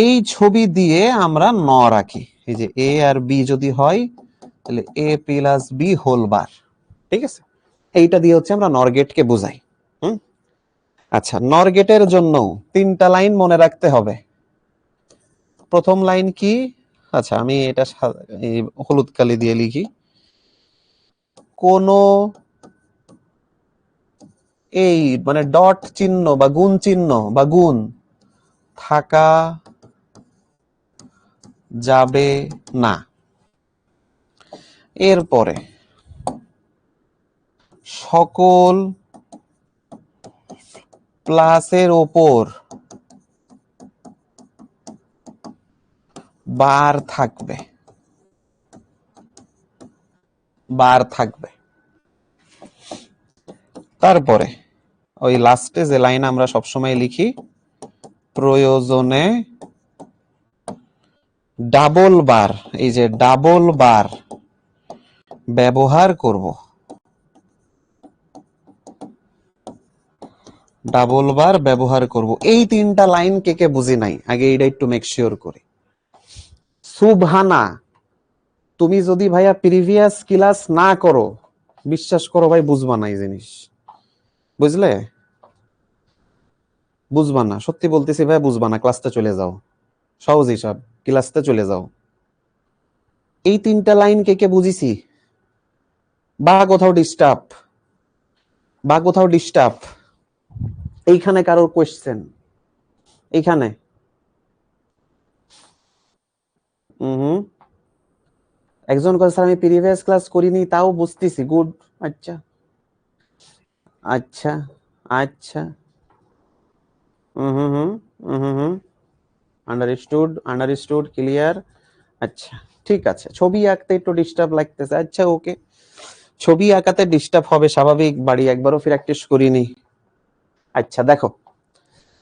এই ছবি দিয়ে আমরা নর আঁকি, এই যে এ আর বি যদি হয় তাহলে এ প্লাস বি হোল বার। ঠিক আছে, এইটা দিয়ে হচ্ছে আমরা নর গেটকে বুঝাই। হুম, আচ্ছা, নর গেটের জন্য তিনটা লাইন মনে রাখতে হবে। প্রথম লাইন কি? আচ্ছা, আমি এটা এই হলুদ কালি দিয়ে লিখি। কোন এই মানে ডট চিহ্ন বা গুণ চিহ্ন বা গুণ থাকা যাবে না। এরপরে সকল প্লাসের ওপর বার থাকবে, বার থাকবে। তারপরে ওই লাস্টে যে লাইন আমরা সবসময় লিখি, প্রয়োজনে ডাবল বার, এই যে ডাবল বার ব্যবহার করব, ডাবল বার ব্যবহার করব। এই তিনটা লাইন কে কে বুঝি নাই আগে এটা একটু মেক শিওর করি। সুবহানা, তুমি যদি ভাইয়া প্রিভিয়াস ক্লাস না করো, বিশ্বাস করো ভাই বুঝবা না এই জিনিস, বুঝলে? বুঝবা না, সত্যি বলতেছি ভাই, বুঝবা না, ক্লাসটা চলে যাও, সহজ হিসাব, ক্লাসটা চলে যাও। এই তিনটা লাইন কে কে বুঝিছি? বা কোথাও ডিস্টার্ব, বা কোথাও ডিস্টার্ব, এইখানে কারোর কোয়েশ্চেন? এইখানে হুম, একজন কথা স্যার আমি প্রিভিয়াস ক্লাস করিনি, তাও বুঝতেছি, গুড। আচ্ছা আচ্ছা আচ্ছা, হুম হুম হুম হুম হুম, আন্ডারস্টুড আন্ডারস্টুড, ক্লিয়ার। আচ্ছা ঠিক আছে, ছবি আঁকতে একটু ডিস্টার্ব লাগতেছে, আচ্ছা ওকে, ছবি আঁকাতে ডিস্টার্ব হবে স্বাভাবিক, বাড়ি একবারও প্র্যাকটিস করিনি। আচ্ছা দেখো,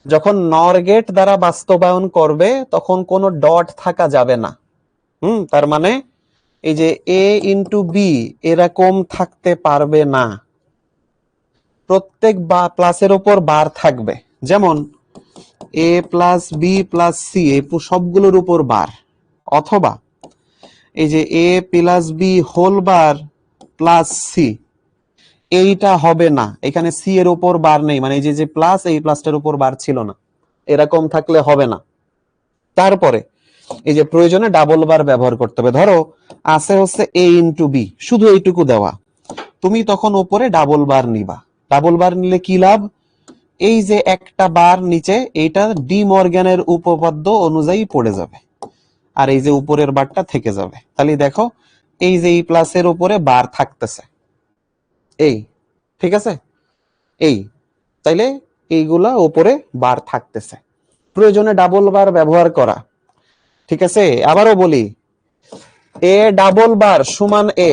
যখন নর গেট দ্বারা বাস্তবায়ন করবে তখন কোনো ডট থাকা যাবে না। তার মানে এই যে এ ইন্টু বি এরকম থাকতে পারবে না, প্রত্যেক বা প্লাসের উপর বার থাকবে। যেমন A plus B plus C, এই সবগুলোর উপর বার। অথবা এই যে A plus B whole bar plus C, এইটা হবে না, এখানে সি এর উপর বার নেই, মানে এই যে প্লাস, এই প্লাসটার উপর বার ছিল না, এরকম থাকলে হবে না। তারপরে এই যে প্রয়োজনে ডাবল বার ব্যবহার করতে হবে। ধরো আছে হচ্ছে এ ইন্টু বি, শুধু এইটুকু দেওয়া, তুমি তখন ওপরে ডাবল বার নিবা। ডাবল বার নিলে কি লাভ? এই যে একটা বার নিচে, এইটা ডি মর্গ্যানের উপপাদ্য অনুযায়ী পড়ে যাবে, আর এই যে উপরের বারটা থেকে যাবে। তাহলে দেখো এই যে এই প্লাসের উপরে বার থাকতেছে, এই, ঠিক আছে, এই, তাইলে এইগুলা উপরে বার থাকতেছে, প্রয়োজনে ডাবল বার ব্যবহার করা। ঠিক আছে, আবারও বলি, এ ডাবল বার সমান A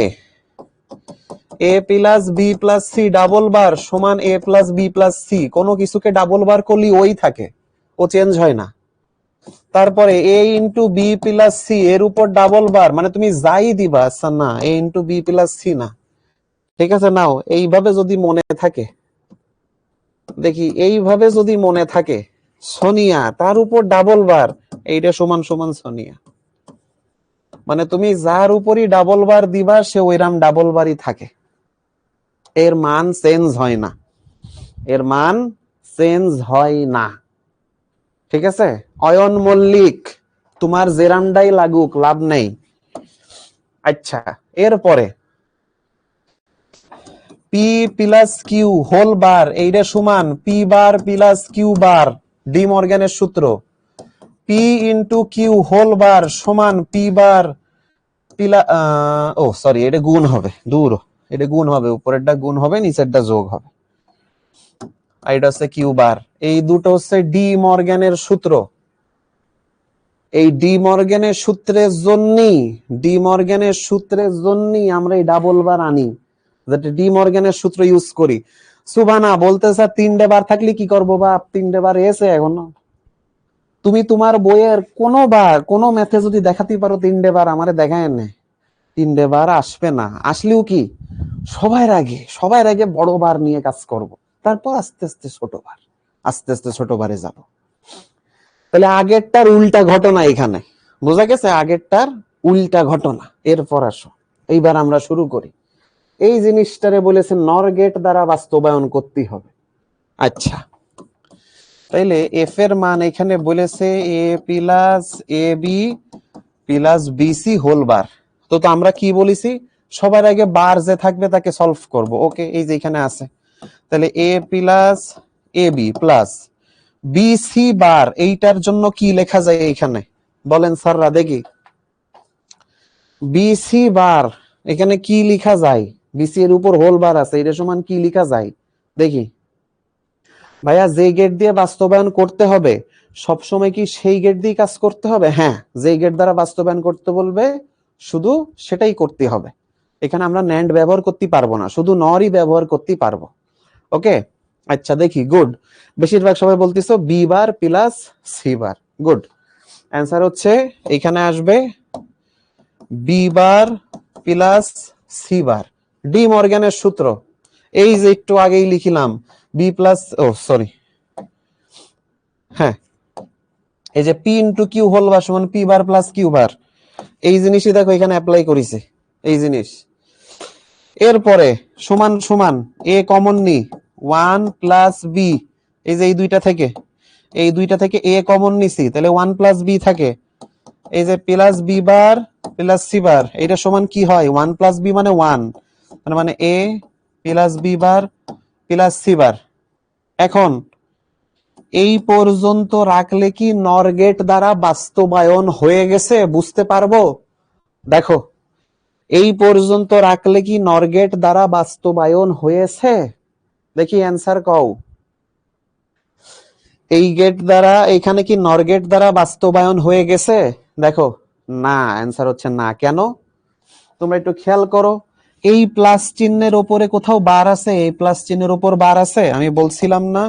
plus B plus C double bar সমান A plus B plus C, কোনো কিছুকে ডাবল বার করলে ওই থাকে, ও চেঞ্জ হয় না। তারপরে এ ইন্টু বি প্লাস সি এর উপর ডাবল বার, মানে তুমি যাই দিবা, আচ্ছা না এ ইন্টু বি প্লাস সি না, ঠিক আছে, নাও এইভাবে যদি মনে থাকে, দেখি এইভাবে যদি মনে থাকে, সোনিয়া তার উপর ডাবল বার, এইটা সমান সমান সোনিয়া, মানে তুমি যার উপরই ডাবল বার দিবা সে ওইরাম ডাবল বারই থাকে, এর মান চেঞ্জ হয় না, এর মান চেঞ্জ হয় না। ঠিক আছে, অয়ন মল্লিক, তোমার জেরামডাই লাগুক, লাভ নেই। আচ্ছা, এরপরে P plus Q whole bar, এইটা সমান P bar plus Q bar, De মর্গ্যানের সূত্র, P into Q whole bar সমান পি বার পিলা, ও সরি, এটা গুণ হবে, দূর, এটা গুণ হবে, উপরেরটা গুণ হবে, নিচেরটা যোগ হবে, আর এটা হচ্ছে কিউ বার। এই দুটো হচ্ছে ডি মর্গ্যানের সূত্র, এই ডি মর্গ্যানের সূত্রের জন্যই, ডি মর্গ্যানের সূত্রের জন্যই আমরা এই ডাবল বার আনি, যাতে ডি মর্গ্যানের সূত্র ইউজ করি। সুবানা বলতে স্যার তিনটে বার থাকলে কি করবো বাপ, তিনটে বার এসে এখনো, তুমি তোমার বইয়ের কোনো বার কোনো ম্যাথে যদি দেখাতে পারো তিনটে বার, আমারে দেখায় না, তিনটে বার আসবে না, আসলেও কি সবার আগে বড় বার নিয়ে কাজ করব, তারপর আস্তে আস্তে ছোট বার, আস্তে আস্তে ছোট বারে যাব। তাহলে আগেরটার উল্টা ঘটনা এখানে বোঝা গেছে, আগেরটার উল্টা ঘটনা। এরপর আসো, এইবার আমরা শুরু করি। এই জিনিসটারে বলেছে নর গেট দ্বারা বাস্তবায়ন করতে হবে। আচ্ছা, তাইলে এফ এর মান এখানে বলেছে A plus A B plus BC whole bar, তো আমরা কি বলেছি, সবার আগে বার যে থাকবে তাকে সলভ করব। ওকে, এই যে এখানে আছে, তাহলে এ plus A B plus BC বার, এইটার জন্য কি লেখা যায় এখানে বলেন স্যাররা দেখি, বিসি বার এখানে কি লেখা যায়, বিসি এর উপর হোল বার আছে, এটা সমান কি লেখা যায় দেখি। ভাইয়া যে গেট দিয়ে বাস্তবায়ন করতে হবে সবসময় কি সেই গেট দিয়ে কাজ করতে হবে? হ্যাঁ, যে গেট দ্বারা বাস্তবায়ন করতে বলবে শুধু সেটাই করতে হবে, এখানে আমরা ন্যান্ড ব্যবহার করতে পারবো না, শুধু নরই ব্যবহার করতে পারবো। ওকে, আচ্ছা দেখি, গুড, বেশিরভাগ সবাই বলতেছো B bar plus C bar, good, answer হচ্ছে এখানে আসবে B bar plus C bar, De মর্গ্যানের সূত্র, এই যে একটু আগেই লিখিলাম, বি প্লাস, ও সরি, হ্যাঁ, এই যে P into Q whole bar সমান P bar plus Q bar, এই জিনিসই দেখো এখানে অ্যাপ্লাই করেছে, এই জিনিস। এরপরে সমান সমান এ কমন নি, ওয়ান প্লাস বি, এই যে এই দুইটা থেকে এই দুইটা থেকে এ কমন নিছি, তাহলে 1 প্লাস বি থাকে। এই যে plus B bar plus C bar, এটা সমান কি হয়? 1 প্লাস বি মানে 1, মানে A plus B bar plus C bar. এখন এই পর্যন্ত রাখলে কি নর গেট দ্বারা বাস্তবায়ন হয়ে গেছে? বুঝতে পারবো? দেখো, এই পর্যন্ত রাখলে কি নর গেট দ্বারা বাস্তবায়ন হয়েছে? দেখি অ্যান্সার কও। এই গেট দ্বারা, এখানে কি নর গেট দ্বারা বাস্তবায়ন হয়ে গেছে? দেখো, না, অ্যান্সার হচ্ছে না। কেন? তোমরা একটু খেয়াল করো, এই প্লাস চিহ্নের উপরে কোথাও বার আছে? এই প্লাস চিহ্নের উপর বার আছে? আমি বলছিলাম না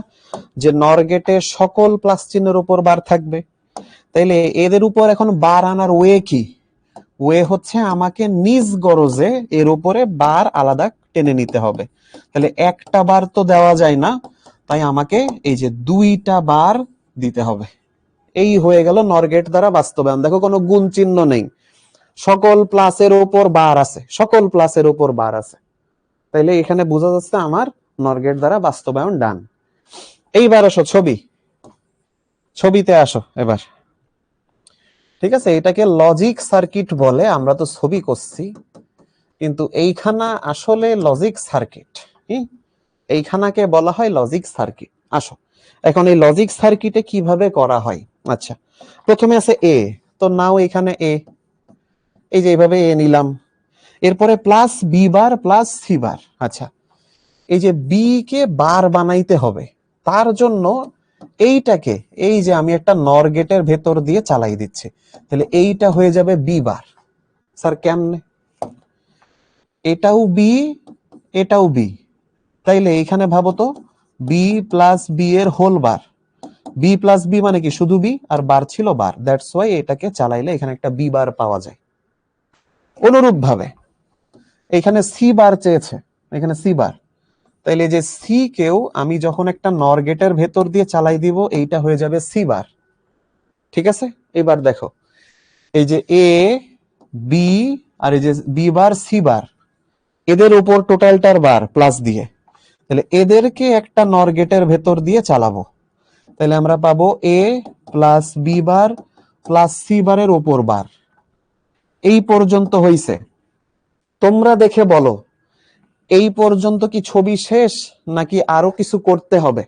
যে নর গেটে সকল প্লাস চিহ্নের উপর বার থাকবে? তাইলে এদের উপর এখন বার আনার ওয়ে কি? ওয়ে হচ্ছে আমাকে নিজ গরজে এর উপরে বার আলাদা টেনে নিতে হবে। তাহলে একটা বার তো দেওয়া যায় না, তাই আমাকে এই যে 2টা বার দিতে হবে। এই হয়ে গেল নর গেট দ্বারা বাস্তবায়ন। দেখো, কোনো গুণ চিহ্ন নেই, সকল প্লাসের উপর বার আছে, সকল প্লাসের উপর বার আছে। তাইলে এখানে বোঝা যাচ্ছে আমার নর গেট দ্বারা বাস্তবায়ন ডান। এইবার আসো ছবিতে আসো এবার। ঠিক আছে, এটাকে লজিক সার্কিট বলে, আমরা তো ছবি করছি, কিন্তু এইখানা আসলে লজিক সার্কিট। এইখানাকে বলা হয় লজিক সার্কিট। আসো, এখন এই লজিক সার্কিটে কিভাবে করা হয়? আচ্ছা, প্রথমে আছে এ, তো নাও এখানে এ, এই যে এইভাবে এ নিলাম। এরপরে plus B bar plus C bar. আচ্ছা, এই যে বি কে বার বানাইতে হবে, তার জন্য এইটাকে, এই যে আমি একটা নর গেটের ভেতর দিয়ে চালাই দিচ্ছি, তাহলে এইটা হয়ে যাবে বি বার। স্যার কেমনে? এটাও বি, এটাও বি, তাইলে এইখানে ভাবো তো, বি প্লাস বি এর whole bar. B plus B মানে কি? শুধু বি, আর বার ছিল বার, দ্যাটস ওয়াই এটাকে চালাইলে এখানে একটা বি বার পাওয়া যায়। অনুরূপ ভাবে এখানে সি বার চেয়েছে, এখানে সি বার, তাইলে যে সি কেও আমি যখন একটা নর গেটের ভেতর দিয়ে চালাই দিব, এইটা হয়ে যাবে সি বার। ঠিক আছে, এবার দেখো, এই যে এ বি আর এই যে বি বার সি বার, এদের উপর টোটালটার বার প্লাস দিয়ে, তাহলে এদেরকে একটা নর গেটের ভেতর দিয়ে চালাবো, তাহলে আমরা পাবো A plus B bar plus C বারের উপর বার। এই পর্যন্ত হইছে? তোমরা দেখে বলো, এই পর্যন্ত কি ছবি শেষ, নাকি আরো কিছু করতে হবে?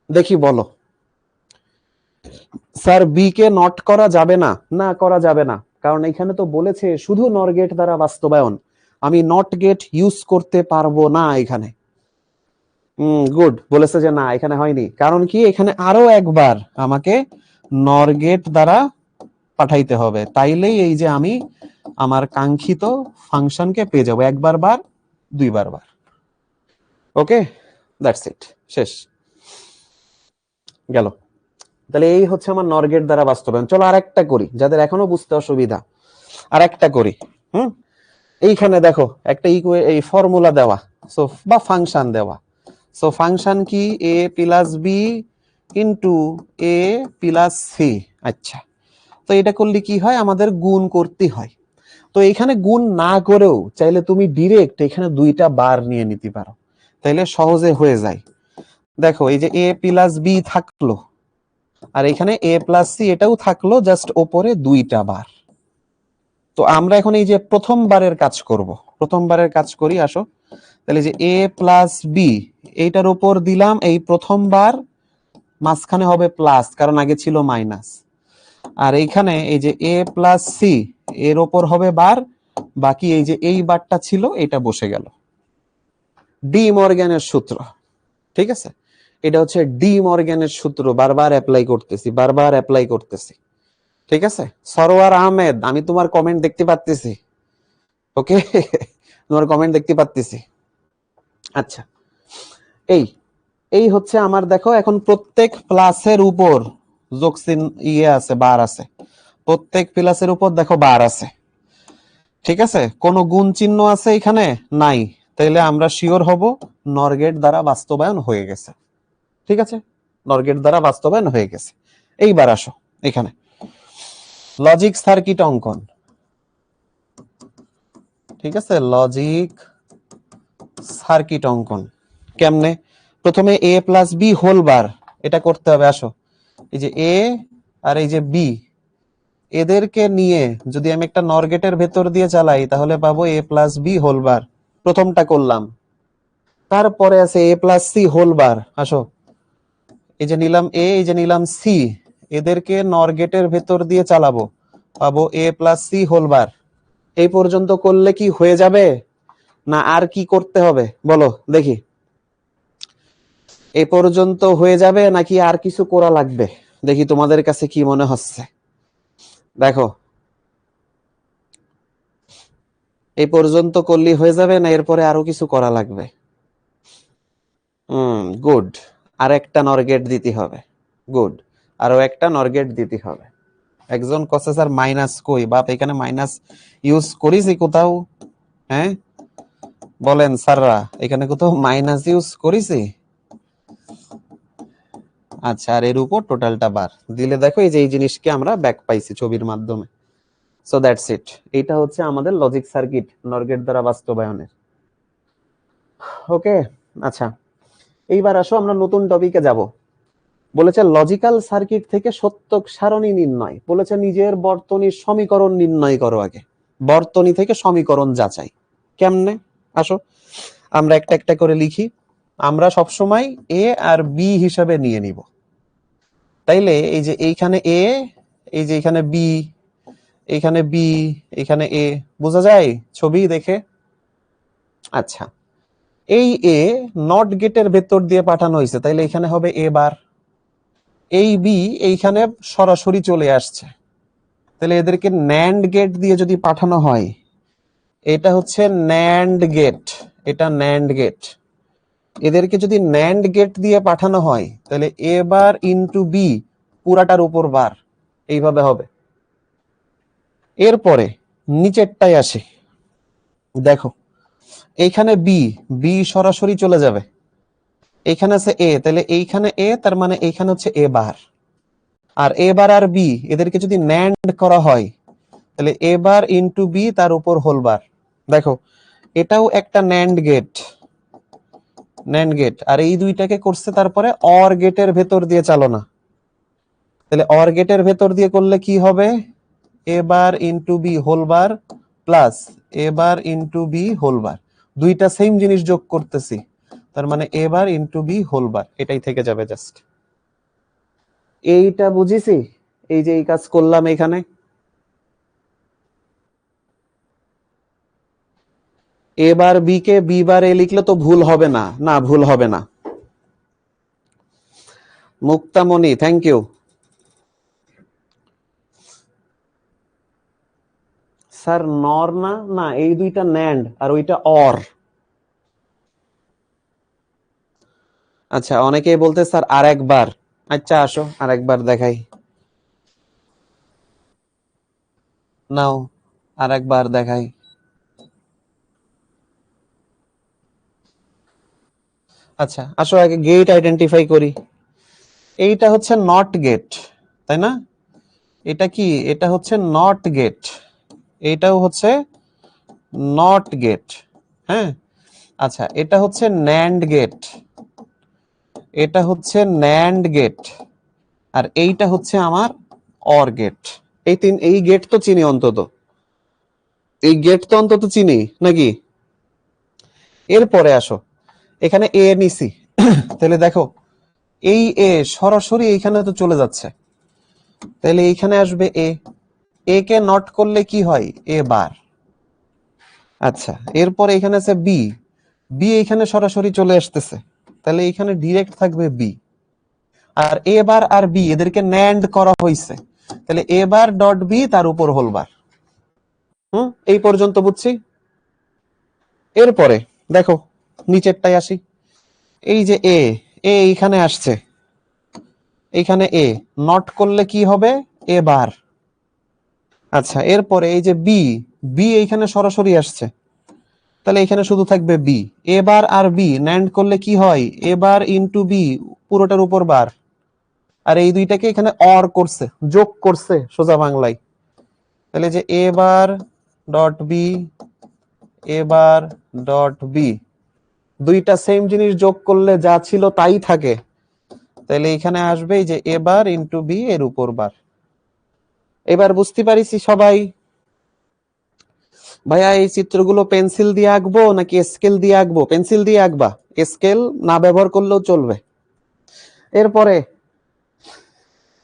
দেখি বলো। স্যার, বি কে নট করা যাবে না? না, করা যাবে না, কারণ এখানে তো বলেছে শুধু নর গেট দ্বারা বাস্তবায়ন, আমি নট গেট ইউজ করতে পারবো না এখানে। গুড, বলেছে যে না, এখানে হয়নি, কারণ কি এখানে আরো একবার আমাকে নর গেট দ্বারা পাঠাইতে হবে, তাইলেই এই যে আমি আমার কাঙ্ক্ষিত ফাংশনকে পেয়ে যাবো, একবার বার, দুইবার বার। ওকে, দ্যাটস ইট, শেষ গেল। তাহলে এই হচ্ছে আমার নর গেট দ্বারা বাস্তবায়ন। চলো আরেকটা করি, যাদের এখনো বুঝতে অসুবিধা, আরেকটা করি। এইখানে দেখো একটা এই ফর্মুলা দেওয়া, সো বা ফাংশন দেওয়া। সো ফাংশন কি? এ প্লাস বি ইন্টু এ প্লাস সি। আচ্ছা, তো এটা করলে কি হয়? আমাদের গুণ করতে হয়। তো এখানে গুণ না করেও চাইলে তুমি ডিরেক্ট এখানে 2টা বার নিয়ে নিতে পারো, তাইলে সহজে হয়ে যায়। দেখো, এই যে এ প্লাস বি থাকলো, আর এখানে এ প্লাস সি এটাও থাকলো, জাস্ট ওপরে 2টা বার। তো আমরা এখন এই যে প্রথমবারের কাজ করব, প্রথমবারের কাজ করি, আসো। তাহলে যে এ প্লাস বি, এইটার উপর দিলাম এই প্রথমবার, মাঝখানে হবে প্লাস, কারণ আগে ছিল মাইনাস। আর এইখানে এই যে এ প্লাস সি, এর ওপর হবে বার, বাকি এই যে এই বারটা ছিল এটা বসে গেল। ডি মর্গ্যানের সূত্র, ঠিক আছে, এটা হচ্ছে ডি মর্গ্যানের সূত্র, বারবার অ্যাপ্লাই করতেছি, বারবার অ্যাপ্লাই করতেছি। ঠিক আছে, সরোয়ার আহমেদ, আমি তোমার কমেন্ট দেখতে পাচ্ছি। ওকে, তোমার কমেন্ট দেখতে পাচ্ছি। আচ্ছা, এই এই হচ্ছে আমার, দেখো এখন প্রত্যেক প্লাসের উপর যোগচিহ্ন আছে, বার আছে, প্রত্যেক প্লাসের উপর দেখো বার আছে। ঠিক আছে, কোন গুণ চিহ্ন আছে এখানে? নাই, তাইলে আমরা শিওর হব নর গেট দ্বারা বাস্তবায়ন হয়ে গেছে। ঠিক আছে, নর গেট দ্বারা বাস্তবায়ন হয়ে গেছে। এইবার আসো এখানে লজিক সার্কিট অঙ্কন। ঠিক আছে, লজিক সার্কিট অঙ্কন কেমনে? প্রথমে এ প্লাস বি হোল বার, এটা করতে হবে। আসো, এই যে এ আর এই যে বি, এদেরকে নিয়ে যদি আমি একটা নর গেটের ভেতর দিয়ে চালাই তাহলে পাবো এ প্লাস বি হোল বার। প্রথমটা করলাম। তারপরে আছে এ প্লাস সি হোল বার। আসো, এই যে নিলাম এ, এই যে নিলাম সি, এদেরকে নর গেটের ভেতর দিয়ে চালাবো, পাবো A plus C whole bar. এই পর্যন্ত করলে কি হয়ে যাবে, না আর কি করতে হবে বলো দেখি? এই পর্যন্ত হয়ে যাবে নাকি আর কিছু করা লাগবে? দেখি তোমাদের কাছে কি মনে হচ্ছে। দেখো, এই পর্যন্ত করলে হয়ে যাবে না এরপরে আরো কিছু করা লাগবে? গুড। আর একটা নর গেট দিতে হবে। গুড, আরো একটা নর গেট দিতে হবে। একজন কসে স্যার মাইনাস কই বাপ, এখানে মাইনাস ইউজ করিছি কোথাও? হ্যাঁ বলেন স্যাররা, এখানে কোথাও মাইনাস ইউজ করিছি? আচ্ছা, আর এর উপর টোটালটা বার দিলে দেখো এই যে এই জিনিসকে আমরা ব্যাক পাইছি ছবির মাধ্যমে। So that's it. এইটা হচ্ছে আমাদের লজিক সার্কিট নর গেট দ্বারা বাস্তবায়নের। ওকে, আচ্ছা এইবার আসো আমরা নতুন টপিকে যাব। বলেছে লজিক্যাল সার্কিট থেকে সত্যক সারণী নির্ণয়, বলেছে নিজের বর্তনীর সমীকরণ নির্ণয় করো আগে। বর্তনী থেকে সমীকরণ যাচাই কেমনে? আসো আমরা একটা একটা করে লিখি। আমরা সবসময় এ আর বি হিসাবে নিয়ে নিব। তাইলে এই যে এইখানে এ, এই যে এখানে বি, এখানে বি, এখানে এ, বোঝা যায় ছবি দেখে? আচ্ছা, এই এ নট গেটের ভেতর দিয়ে পাঠানো হয়েছে, তাইলে এখানে হবে এ বার। এই বি এইখানে সরাসরি চলে আসছে, তাহলে এদেরকে ন্যান্ড গেট দিয়ে যদি পাঠানো হয়, এটা হচ্ছে ন্যান্ড গেট, এটা ন্যান্ড গেট, এদেরকে যদি ন্যান্ড গেট দিয়ে পাঠানো হয় তাহলে এ বার ইন্টু বি পুরাটার উপর বার, এইভাবে হবে। এরপরে নিচেরটাই আসে, দেখো এইখানে বি, বি সরাসরি চলে যাবে, এখানে আছে এ, তাহলে এইখানে এ, তার মানে এইখানে হচ্ছে এ বার। আর এ বার আর বি এদেরকে যদি ন্যান্ড করা হয় তাহলে এ বার ইন্টু বি তার উপর হোল বার। দেখো এটাও একটা ন্যান্ড গেট, ন্যান্ড গেট, আর এই দুইটাকে করছে তারপরে অর গেটের ভেতর দিয়ে চালনা। তাহলে অর গেটের ভেতর দিয়ে করলে কি হবে, A bar into B whole bar plus A bar into B whole bar, দুইটা সেম জিনিস যোগ করতেছি, তার মানে A bar into B whole bar, এটাই থেকে যাবে জাস্ট। এইটা বুঝিছি, এই যে এই কাজ করলাম এখানে। এ বার বি কে বি বার এ লিখলে তো ভুল হবে না? না ভুল হবে না। Muktamoni thank you. স্যার নর না, না এই দুইটা ন্যান্ড আর ওইটা অর। আচ্ছা অনেকেই বলতে স্যার আর একবার, আচ্ছা আসো আর একবার দেখাই, নাও আর একবার দেখাই। আচ্ছা আসো আগে গেট আইডেন্টিফাই করি। এইটা হচ্ছে নট গেট, তাই না? এটা কি, এটা হচ্ছে নট গেট, এইটাও হচ্ছে নট গেট। হ্যাঁ, আচ্ছা এটা হচ্ছে ন্যান্ড গেট, এটা হচ্ছে ন্যান্ড গেট, আর এইটা হচ্ছে আমার অর গেট। এই গেট তো চিনি অন্তত, এই গেট তো অন্তত চিনি নাকি? এরপরে আসো, এখানে এ নিছি, তাহলে দেখো এই এ সরাসরি এইখানে তো চলে যাচ্ছে, তাহলে এইখানে আসবে এ, এ কে নট করলে কি হয়, এ বার। আচ্ছা এরপরে এখানে আছে বি, বি এইখানে সরাসরি চলে আসতেছে, তাহলে এইখানে ডিরেক্ট থাকবে বি। আর এ বার আর বি এদেরকে ন্যান্ড করা হয়েছে, তাহলে এ বার ডট বি তার উপর হোল বার। এই পর্যন্ত বুঝছি। এরপরে দেখো নিচেরটাই আসি, এই যে এ, এ এইখানে আসছে, এইখানে এ নট করলে কি হবে, এ বার। আচ্ছা এরপরে এই যে বি, বি এইখানে সরাসরি আসছে, তাহলে এখানে শুধু থাকবে বি। এ বার আর বি ন্যান্ড করলে কি হয়, এ বার ইন্টু বি পুরোটার উপর বার। আর এই দুইটাকে এখানে অর করছে, যোগ করছে সোজা বাংলায়, তাহলে যে এ বার ডট বি, এ বার ডট বি, দুইটা সেম জিনিস যোগ করলে যা ছিল তাই থাকে, তাহলে এখানে আসবে এই যে এ বার ইন্টু বি এর উপর বার। এবার বুঝতে পারিছি সবাই? ভাইয়া এই চিত্রগুলো পেন্সিল দিয়ে আঁকবো নাকি স্কেল দিয়ে আঁকবো? পেন্সিল দিয়ে আঁকবা, স্কেল না ব্যবহার করলেও চলবে। এরপরে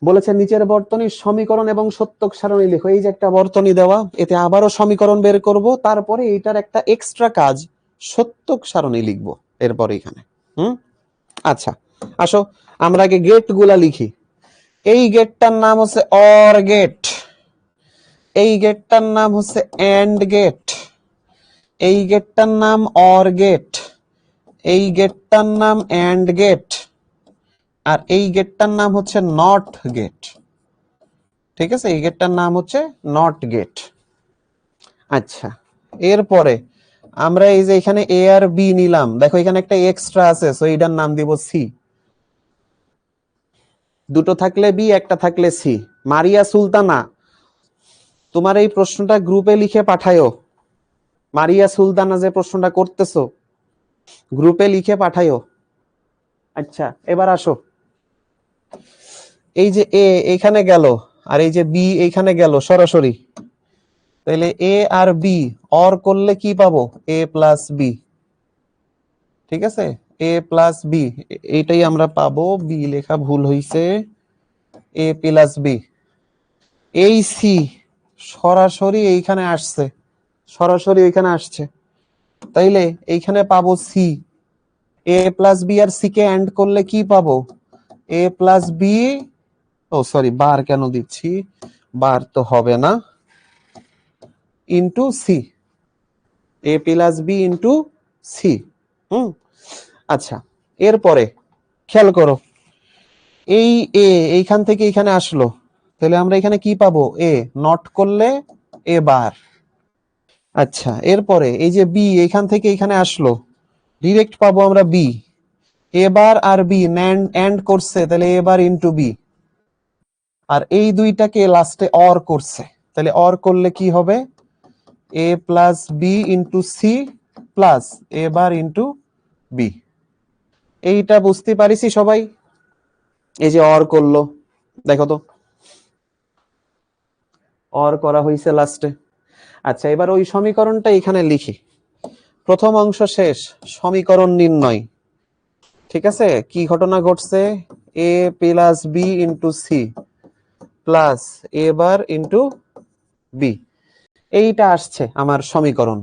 বলেছে নিচের বর্তনীর সমীকরণ এবং সত্যক সারণী লিখো। এই যে একটা বর্তনী দেওয়া, এতে আবারও সমীকরণ বের করব, তারপরে এইটার একটা এক্সট্রা কাজ সত্যক সারণী লিখবো এরপরে এখানে। আচ্ছা আসো আমরা আগে গেট গুলা লিখি। এই গেটটার নাম হচ্ছে অর গেট, এই গেটটার নাম হচ্ছে এন্ড গেট, এই গেটটার নাম অর গেট, এই গেটটার নাম এন্ড গেট, আর এই গেটটার নাম হচ্ছে নট গেট। ঠিক আছে, এই গেটটার নাম হচ্ছে নট গেট। আচ্ছা এরপরে আমরা এই যে এখানে এ আর বি নিলাম, দেখো এখানে একটা এক্সট্রা আছে, সো এটার নাম দিব সি। দুটো থাকলে বি, একটা থাকলে সি। মারিয়া সুলতানা, তোমার এই প্রশ্নটা গ্রুপে লিখে পাঠায়ো। মারিয়া সুলতানা যে প্রশ্নটা করতেছো গ্রুপে লিখে পাঠায়ো। আচ্ছা এবার আসো, এই যে এ এখানে গেল আর এই যে বি এখানে গেল সরাসরি, তাহলে এ আর বি অর করলে কি পাবো? A plus B. ঠিক আছে, এ প্লাস বি, এইটাই আমরা পাবো। বি লেখা ভুল হইছে, এ প্লাস বি। এই সি সরাসরি এইখানে আসছে, সরাসরি এইখানে আসছে, তাইলে এইখানে পাবো সি। এ প্লাস বি আর সি কে এন্ড করলে কি পাবো? A plus B, oh sorry bar কেন দিচ্ছি, বার তো হবে না, into C, A plus B into C. আচ্ছা এরপরে খেয়াল করো, এই এ এইখান থেকে এখানে আসলো, তাহলে আমরা এখানে কি পাবো? এ নট করলে এ বার। আচ্ছা এরপরে এই যে বি এইখান থেকে এখানে আসলো, ডিরেক্ট পাবো আমরা বি। এবার আর বি এন্ড করছে, তাহলে এবার ইন্টু বি, আর এই দুইটাকে লাস্টে অর করছে, তাহলে অর করলে কি হবে? A plus B into C plus A bar into B. এইটা বুঝতে পারিছি সবাই? এই যে অর করলো, দেখো তো অর করা হয়েছে লাস্টে। আচ্ছা এবার ওই সমীকরণটা এখানে লিখি। প্রথম অংশ শেষ, সমীকরণ নির্ণয়। ঠিক আছে, কি ঘটনা ঘটছে? A plus B into C plus A bar into B, এইটা আসছে আমার সমীকরণ।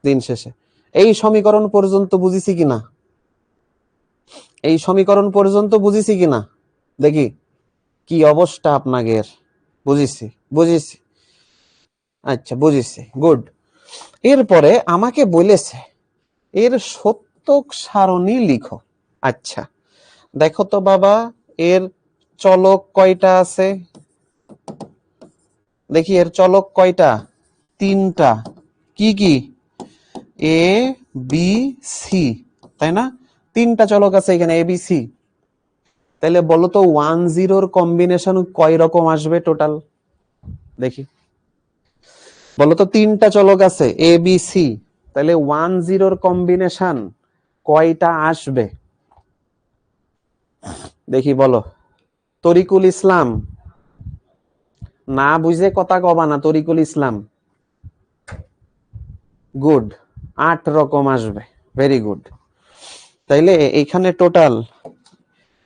দিন শেষে এই সমীকরণ পর্যন্ত বুঝিছি কিনা? এই সমীকরণ পর্যন্ত বুঝিছি কিনা দেখি কি অবস্থা আপনাদের। বুঝিছি, বুঝিছি, আচ্ছা বুঝিছি, গুড। এরপরে আমাকে বলেছে এর সত্যক সারণী লিখো। আচ্ছা দেখো তো বাবা, এর চলক কয়টা আছে? দেখি এর চলক কয়টা? তিনটা। কি কি? এ বি সি, তাই না? তিনটা চলক আছে এখানে এ বি সি। তাহলে বলো তো 1-0 কম্বিনেশন কয় রকম আসবে টোটাল? দেখি বলো তো, তিনটা চলক আছে এ বি সি, তাহলে 1-0 কম্বিনেশন কয়টা আসবে? দেখি বলো। তরিকুল ইসলাম, না বুঝে কথা কবা না। তরিকুল ইসলাম, গুড, 8 রকম আসবে, ভেরি গুড। তাইলে এখানে টোটাল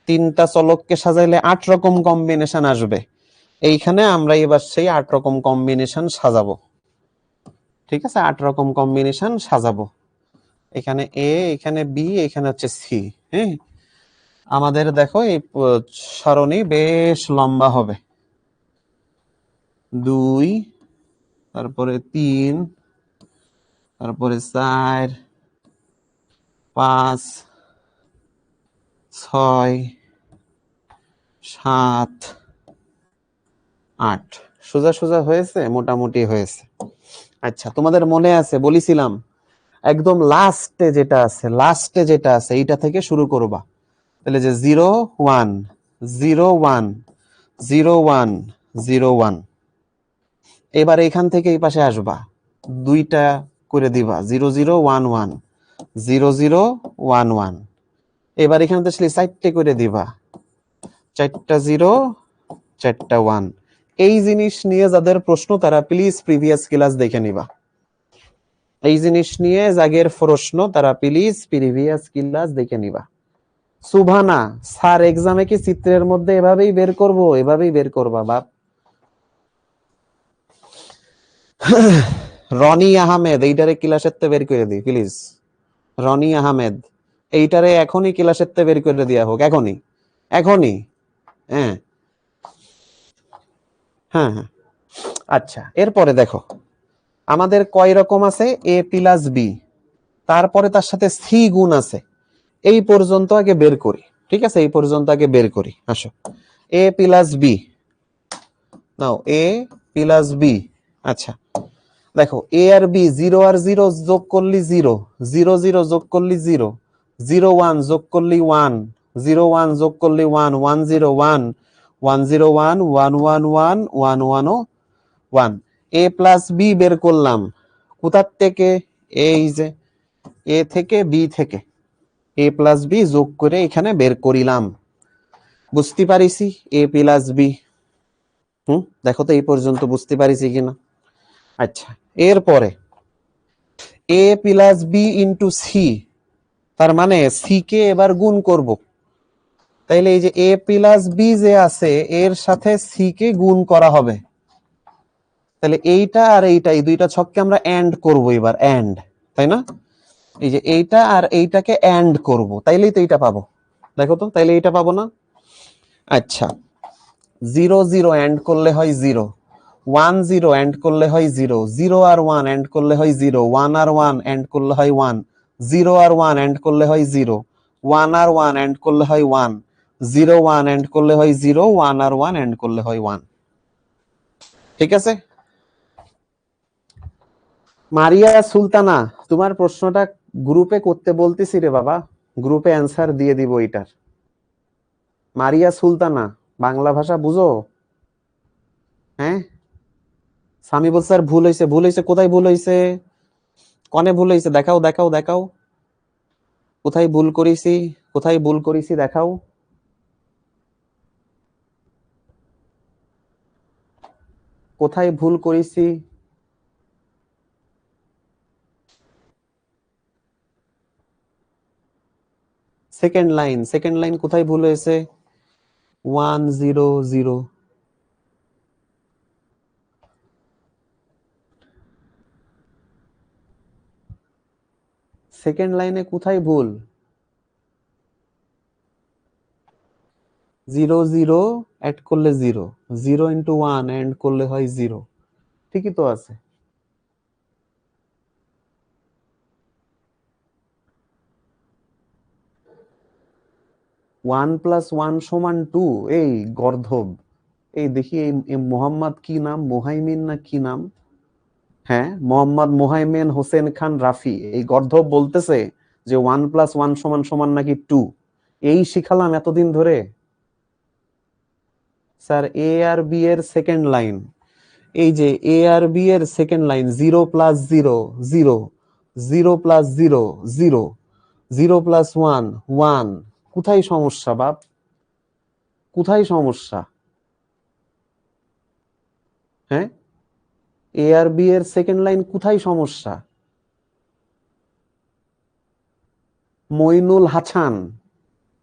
তিনটা চলককে সাজাইলে 8 রকম কম্বিনেশন আসবে। এইখানে আমরা এবার সেই 8 রকম কম্বিনেশন সাজাবো। ঠিক আছে, 8 রকম কম্বিনেশন সাজাবো। এখানে এ, এখানে বি, এখানে হচ্ছে সি। হ্যাঁ, আমাদের দেখো এই সারণী বেশ লম্বা হবে। 2, তারপরে 3, তারপরে 4, 5, 6, 7, 8। সোজা সোজা হয়েছে, মোটামুটি হয়েছে। আচ্ছা তোমাদের মনে আছে বলেছিলাম একদম লাস্টে যেটা আছে, লাস্টে যেটা আছে এইটা থেকে শুরু করবা। তাহলে যে 0 1 0 1 0 1 0 1, এবার এখান থেকে এই পাশে আসবা, দুইটা করে দিবা 0 0 1 1 0 0 1 1। এবার এখানে তো 4টে করে দিবা 4টা 0 4টা 1। এই জিনিস নিয়ে যাদের প্রশ্ন তারা প্লিজ প্রিভিয়াস ক্লাস দেখে নিবা। এই জিনিস নিয়ে যাদের প্রশ্ন তারা প্লিজ প্রিভিয়াস ক্লাস দেখে নিবা। সুভানা, স্যার এক্সামে কি চিত্রের মধ্যে এভাবেই বের করব? এভাবেই বের করবা বাপ। রনি আহমেদ, এইটারে ক্লাসের তে বের করে দিই প্লিজ। রনি আহমেদ, এইটারে এখনই ক্লাসের তে বের করে দেওয়া হোক, এখনই এখনই। হ্যাঁ হ্যাঁ হ্যাঁ। আচ্ছা, এরপরে দেখো আমাদের কয় রকম আছে? এ প্লাস বি, তারপরে তার সাথে সি গুণ আছে। এই পর্যন্ত আগে বের করি, ঠিক আছে? এই পর্যন্ত আগে বের করি, আসো। এ প্লাস বি, নাও এ প্লাস বি। আচ্ছা দেখো, এ আর বি, 0 আর 0 যোগ করলি 0, 0 0 যোগ করলি 0, 0 1 যোগ করলি 1, 0 1 যোগ করলি 1, 1 0 1, 1 0 1, 1 1 1, 1 1 1। এ প্লাস বি বের করলাম কোথার থেকে? এই যে এ থেকে বি থেকে এ প্লাস বি যোগ করে এখানে বের করিলাম। বুঝতে পারিছি এ প্লাস বি? দেখো তো এই পর্যন্ত বুঝতে পারিছি কিনা। আচ্ছা, এরপরে এ প্লাস বি ইন্টু সি, তার মানে সি কে এবার গুণ করব। তাইলে এই যে এ প্লাস বি যে আছে এর সাথে সি কে গুণ করা হবে। তাহলে এইটা আর এইটা, এই দুইটা ছককে আমরা এন্ড করব এবার, এন্ড, তাই না? এই যে এইটা আর এইটাকে এন্ড করব, তাইলেই তো এইটা পাবো। দেখো তো, তাইলে এইটা পাবো না? আচ্ছা, 0 0 এন্ড করলে হয় 0, 1 0 এন্ড করলে হয় 0, 0 আর 1 এন্ড করলে হয় 0, 1 আর 1 এন্ড করলে হয় 1, 0 আর 1 এন্ড করলে হয় 0, 1 আর 1 এন্ড করলে হয় 1, 0 1 এন্ড করলে হয় 0, 1 আর 1 এন্ড করলে হয় 1। ঠিক আছে? মারিয়া সুলতানা, তোমার প্রশ্নটা গ্রুপে করতে বলতেছি রে বাবা, গ্রুপে অ্যান্সার দিয়ে দিব এটার। মারিয়া সুলতানা, বাংলা ভাষা বুঝো? হ্যাঁ, সামি বলছে স্যার ভুল হয়েছে। ভুল হয়েছে কোথায়? ভুল হয়েছে কনে? ভুল হয়েছে দেখাও দেখাও দেখাও, কোথায় ভুল করেছি? কোথায় ভুল করেছি দেখাও। কোথায় ভুল করেছি? সেকেন্ড লাইন, সেকেন্ড লাইন কোথায় ভুল হয়েছে? 1 0 0, সেকেন্ড লাইনে কোথায় ভুল? 0 0 অ্যাড করলে 0, 0 ইন্টু 1 এন্ড করলে হয় 0, ঠিকই তো আছে। ওয়ান প্লাস ওয়ান সমান 2, এই গর্ধব, এই দেখি এই মোহাম্মদ কি নাম, মোহাইমিন না কি নাম? হ্যাঁ, মোহাম্মদ মোহাইমেন হোসেন খান রাফি, এই গর্ধব বলতেছে যে 1 প্লাস 1 সমান সমান নাকি 2। এই শিখালাম এতদিন ধরে। স্যার এ আর বি এর সেকেন্ড লাইন, এই যে এ আর বি এর second line, 0 plus 0 0, 0 plus 0 0, 0 plus 1 1। কোথায় সমস্যা বাপ? কোথায় সমস্যা? হ্যাঁ, এ আর বি এর সেকেন্ড লাইন কোথায় সমস্যা? মইনুল হাসান,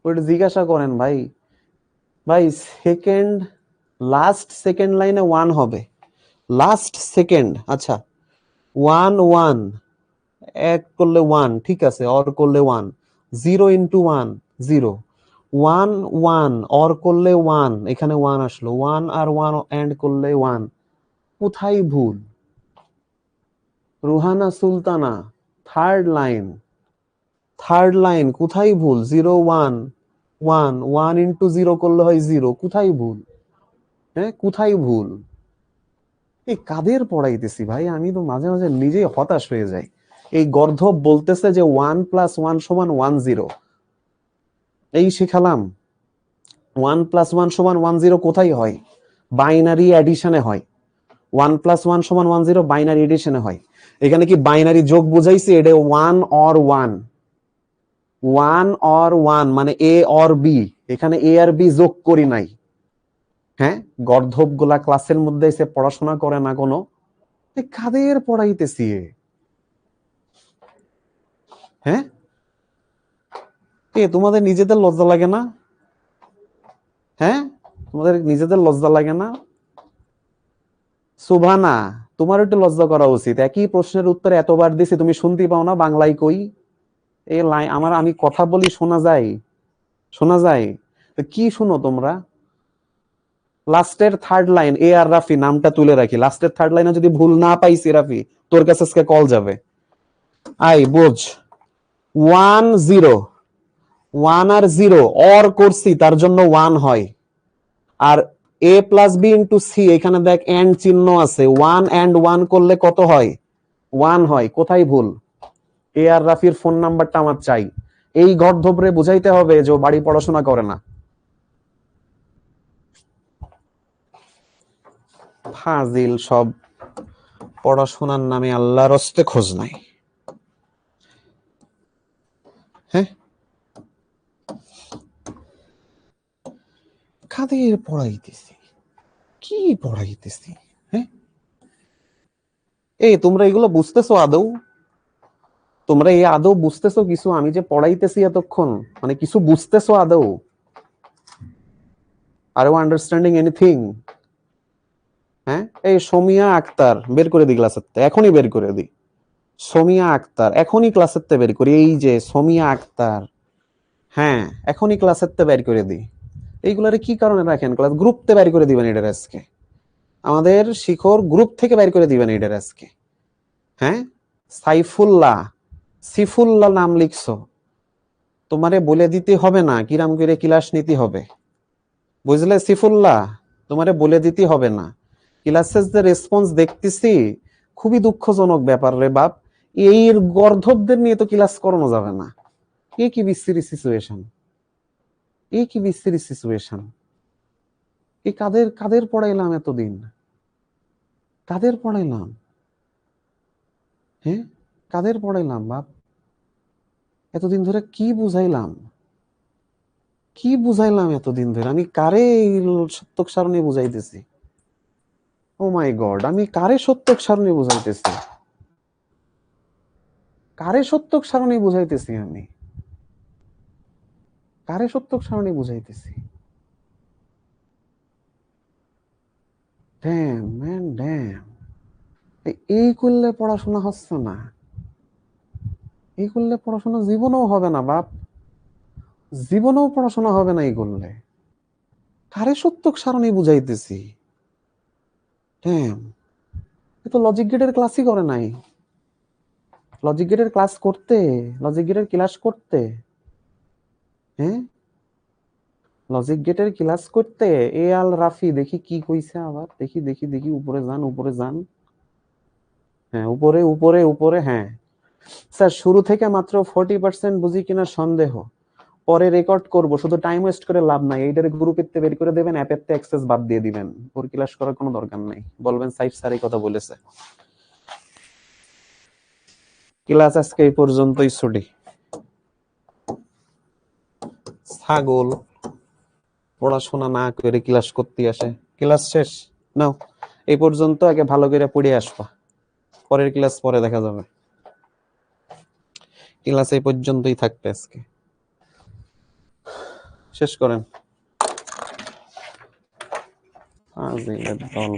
ওটা জিজ্ঞাসা করেন ভাই। ভাই সেকেন্ড, লাস্ট সেকেন্ড লাইনে 1 হবে, লাস্ট সেকেন্ড। আচ্ছা, 1 1 এক করলে 1, ঠিক আছে, অর করলে 1, 0 ইন্টু 1 0, 1 1 অর করলে 1, এখানে 1 আসলো, 1 আর 1 এন্ড করলে 1। কোথায় ভুল? Ruhana Sultana, third line, third line কোথায় ভুল? 0 1 1, 1 ইন্টু 0 করলে হয় 0, কোথায় ভুল? হ্যাঁ, কোথায় ভুল? এই কাদের পড়াইতেছি ভাই, আমি তো মাঝে মাঝে নিজেই হতাশ হয়ে যাই। এই গর্ধব বলতেছে যে 1 প্লাস 1 সমান 1 0, এই শিখালাম। 1 প্লাস 1 সমান 1 0 কোথায় হয়? বাইনারি অ্যাডিশনে হয়। 1 প্লাস 1 সমান 1 0 বাইনারি এডিশনে হয়। এখানে কি বাইনারি যোগ বুঝাইছি? এটা 1 অর 1, 1 অর 1 মানে এ অর বি, এখানে এ আর বি যোগ করি নাই। হ্যাঁ, গর্ধব গুলা ক্লাসের মধ্যে এসে পড়াশোনা করে না কোনো, কাদের পড়াইতেছি? হ্যাঁ, তোমাদের নিজেদের লজ্জা লাগে না? হ্যাঁ, তোমাদের নিজেদের লজ্জা লাগে না? সুবহানা, তোমার একটু লজ্জা করা উচিত। একই প্রশ্নের উত্তর এতবার দিছি, তুমি শুনতে পাও না? বাংলায় কই এই লাইন আমার, আমি কথা বলি শোনা যায়? শোনা যায়? তো কি শুনো তোমরা? লাস্টের থার্ড লাইন এ আর রাফি, নামটা তুলে রাখি। লাস্টের থার্ড লাইনে যদি ভুল না পাইছি রাফি, তোর কাছে আজকে কল যাবে। আই বোঝ 1-0, 1 আর 0 অর করছি, তার জন্য 1 হয়। আর a plus B into C, এখানে দেখ এন্ড চিহ্ন আছে, 1 এন্ড 1 করলে কত হয়? 1 হয়। কোথায় ভুল? এ আর রাফির ফোন নাম্বারটা আমার চাই। এই গর্ধবরে বুঝাইতে হবে যে ও বাড়ি পড়াশোনা করে না। ফাজিল সব, পড়াশোনার নামে আল্লাহর হস্তে খোঁজ নাই। হ্যাঁ, কাদের পড়াইতেছি? কি পড়াইতেছি? হ্যাঁ, এই তোমরা এগুলো বুঝতেছো আদৌ? তোমরা এই আদৌ বুঝতেছো কিছু? আমি যে পড়াইতেছি এতক্ষণ, মানে কিছু বুঝতেছো আদৌ? Are you understanding anything? হ্যাঁ, এই সমিয়া আক্তার বের করে দি ক্লাসের, এখনই বের করে দি। সমিয়া আক্তার এখনই ক্লাসের তে বের করি। এই যে সমিয়া আক্তার, হ্যাঁ এখনই ক্লাসের তে বের করে দি। এইগুলারে কি কারণে রাখেন? ক্লাস গ্রুপ তে বের করে দিবেন এটার আজকে। আমাদের শিখর গ্রুপ থেকে বের করে দিবেন এটার আজকে। হ্যাঁ, সাইফুল্লাহ, সিফুল্লাহ নাম লিখছো, তোমারে বলে দিতে হবে না কিরাম করে ক্লাস নিতে হবে, বুঝলে সিফুল্লাহ? তোমারে বলে দিতে হবে না। ক্লাসের যে রেসপন্স দেখতেছি, খুবই দুঃখজনক ব্যাপার রে বাপ। এই গর্ধবদের নিয়ে তো ক্লাস করানো যাবে না। এ কি বিশ্রী সিচুয়েশন! এই কি বিশ্রী সিচুয়েশন! এই কাদের কাদের পড়াইলাম এতদিন? কাদের পড়াইলাম? হ্যাঁ, কাদের পড়াইলাম বাপ? এতদিন ধরে কি বুঝাইলাম? কি বুঝাইলাম এতদিন ধরে? আমি কারে সত্যক সারণী বুঝাইতেছি? ও মাই গড, আমি কারে সত্যক সারণী বুঝাইতেছি? কারে সত্যক সারণী বুঝাইতেছি? আমি কারে সত্যক সারণী বুঝাইতেছি? Dam man dam! এই করলে পড়াশোনা হচ্ছে না। এই করলে পড়াশোনা জীবনেও হবে না বাপ, জীবনেও পড়াশোনা হবে না এই করলে। কারে সত্যক সারণী বুঝাইতেছি? ড্যাম! এ তো লজিক গেটের ক্লাসই করে নাই। লজিক গেটের ক্লাস করতে, লজিক গেটের ক্লাস করতে, হ্যাঁ লজিক গেটের ক্লাস করতে এ আল রাফি দেখি কি কইছে আবার, দেখি দেখি দেখি, উপরে যান উপরে যান। হ্যাঁ, উপরে উপরে উপরে, হ্যাঁ স্যার শুরু থেকে মাত্র 40% বুঝি কিনা সন্দেহ, পরে রেকর্ড করব, শুধু টাইম ওয়েস্ট করে লাভ নাই। এইটার গ্রুপের তে বের করে দেবেন, অ্যাপের তে অ্যাক্সেস বাদ দিয়ে দিবেন, ওর ক্লাস করার কোনো দরকার নাই। বলবেন সাইফ স্যার এই কথা বলেছে। ক্লাস আজকে এই পর্যন্তই ছুটি। ছাগল, পড়াশোনা না করে ক্লাস করতে আসে। ক্লাস শেষ নাও, এই পর্যন্ত আগে ভালো করে পড়ে আসবা, পরের ক্লাস পরে দেখা যাবে। ক্লাস এই পর্যন্তই থাকবে আজকে, শেষ করেন। আজ এই দল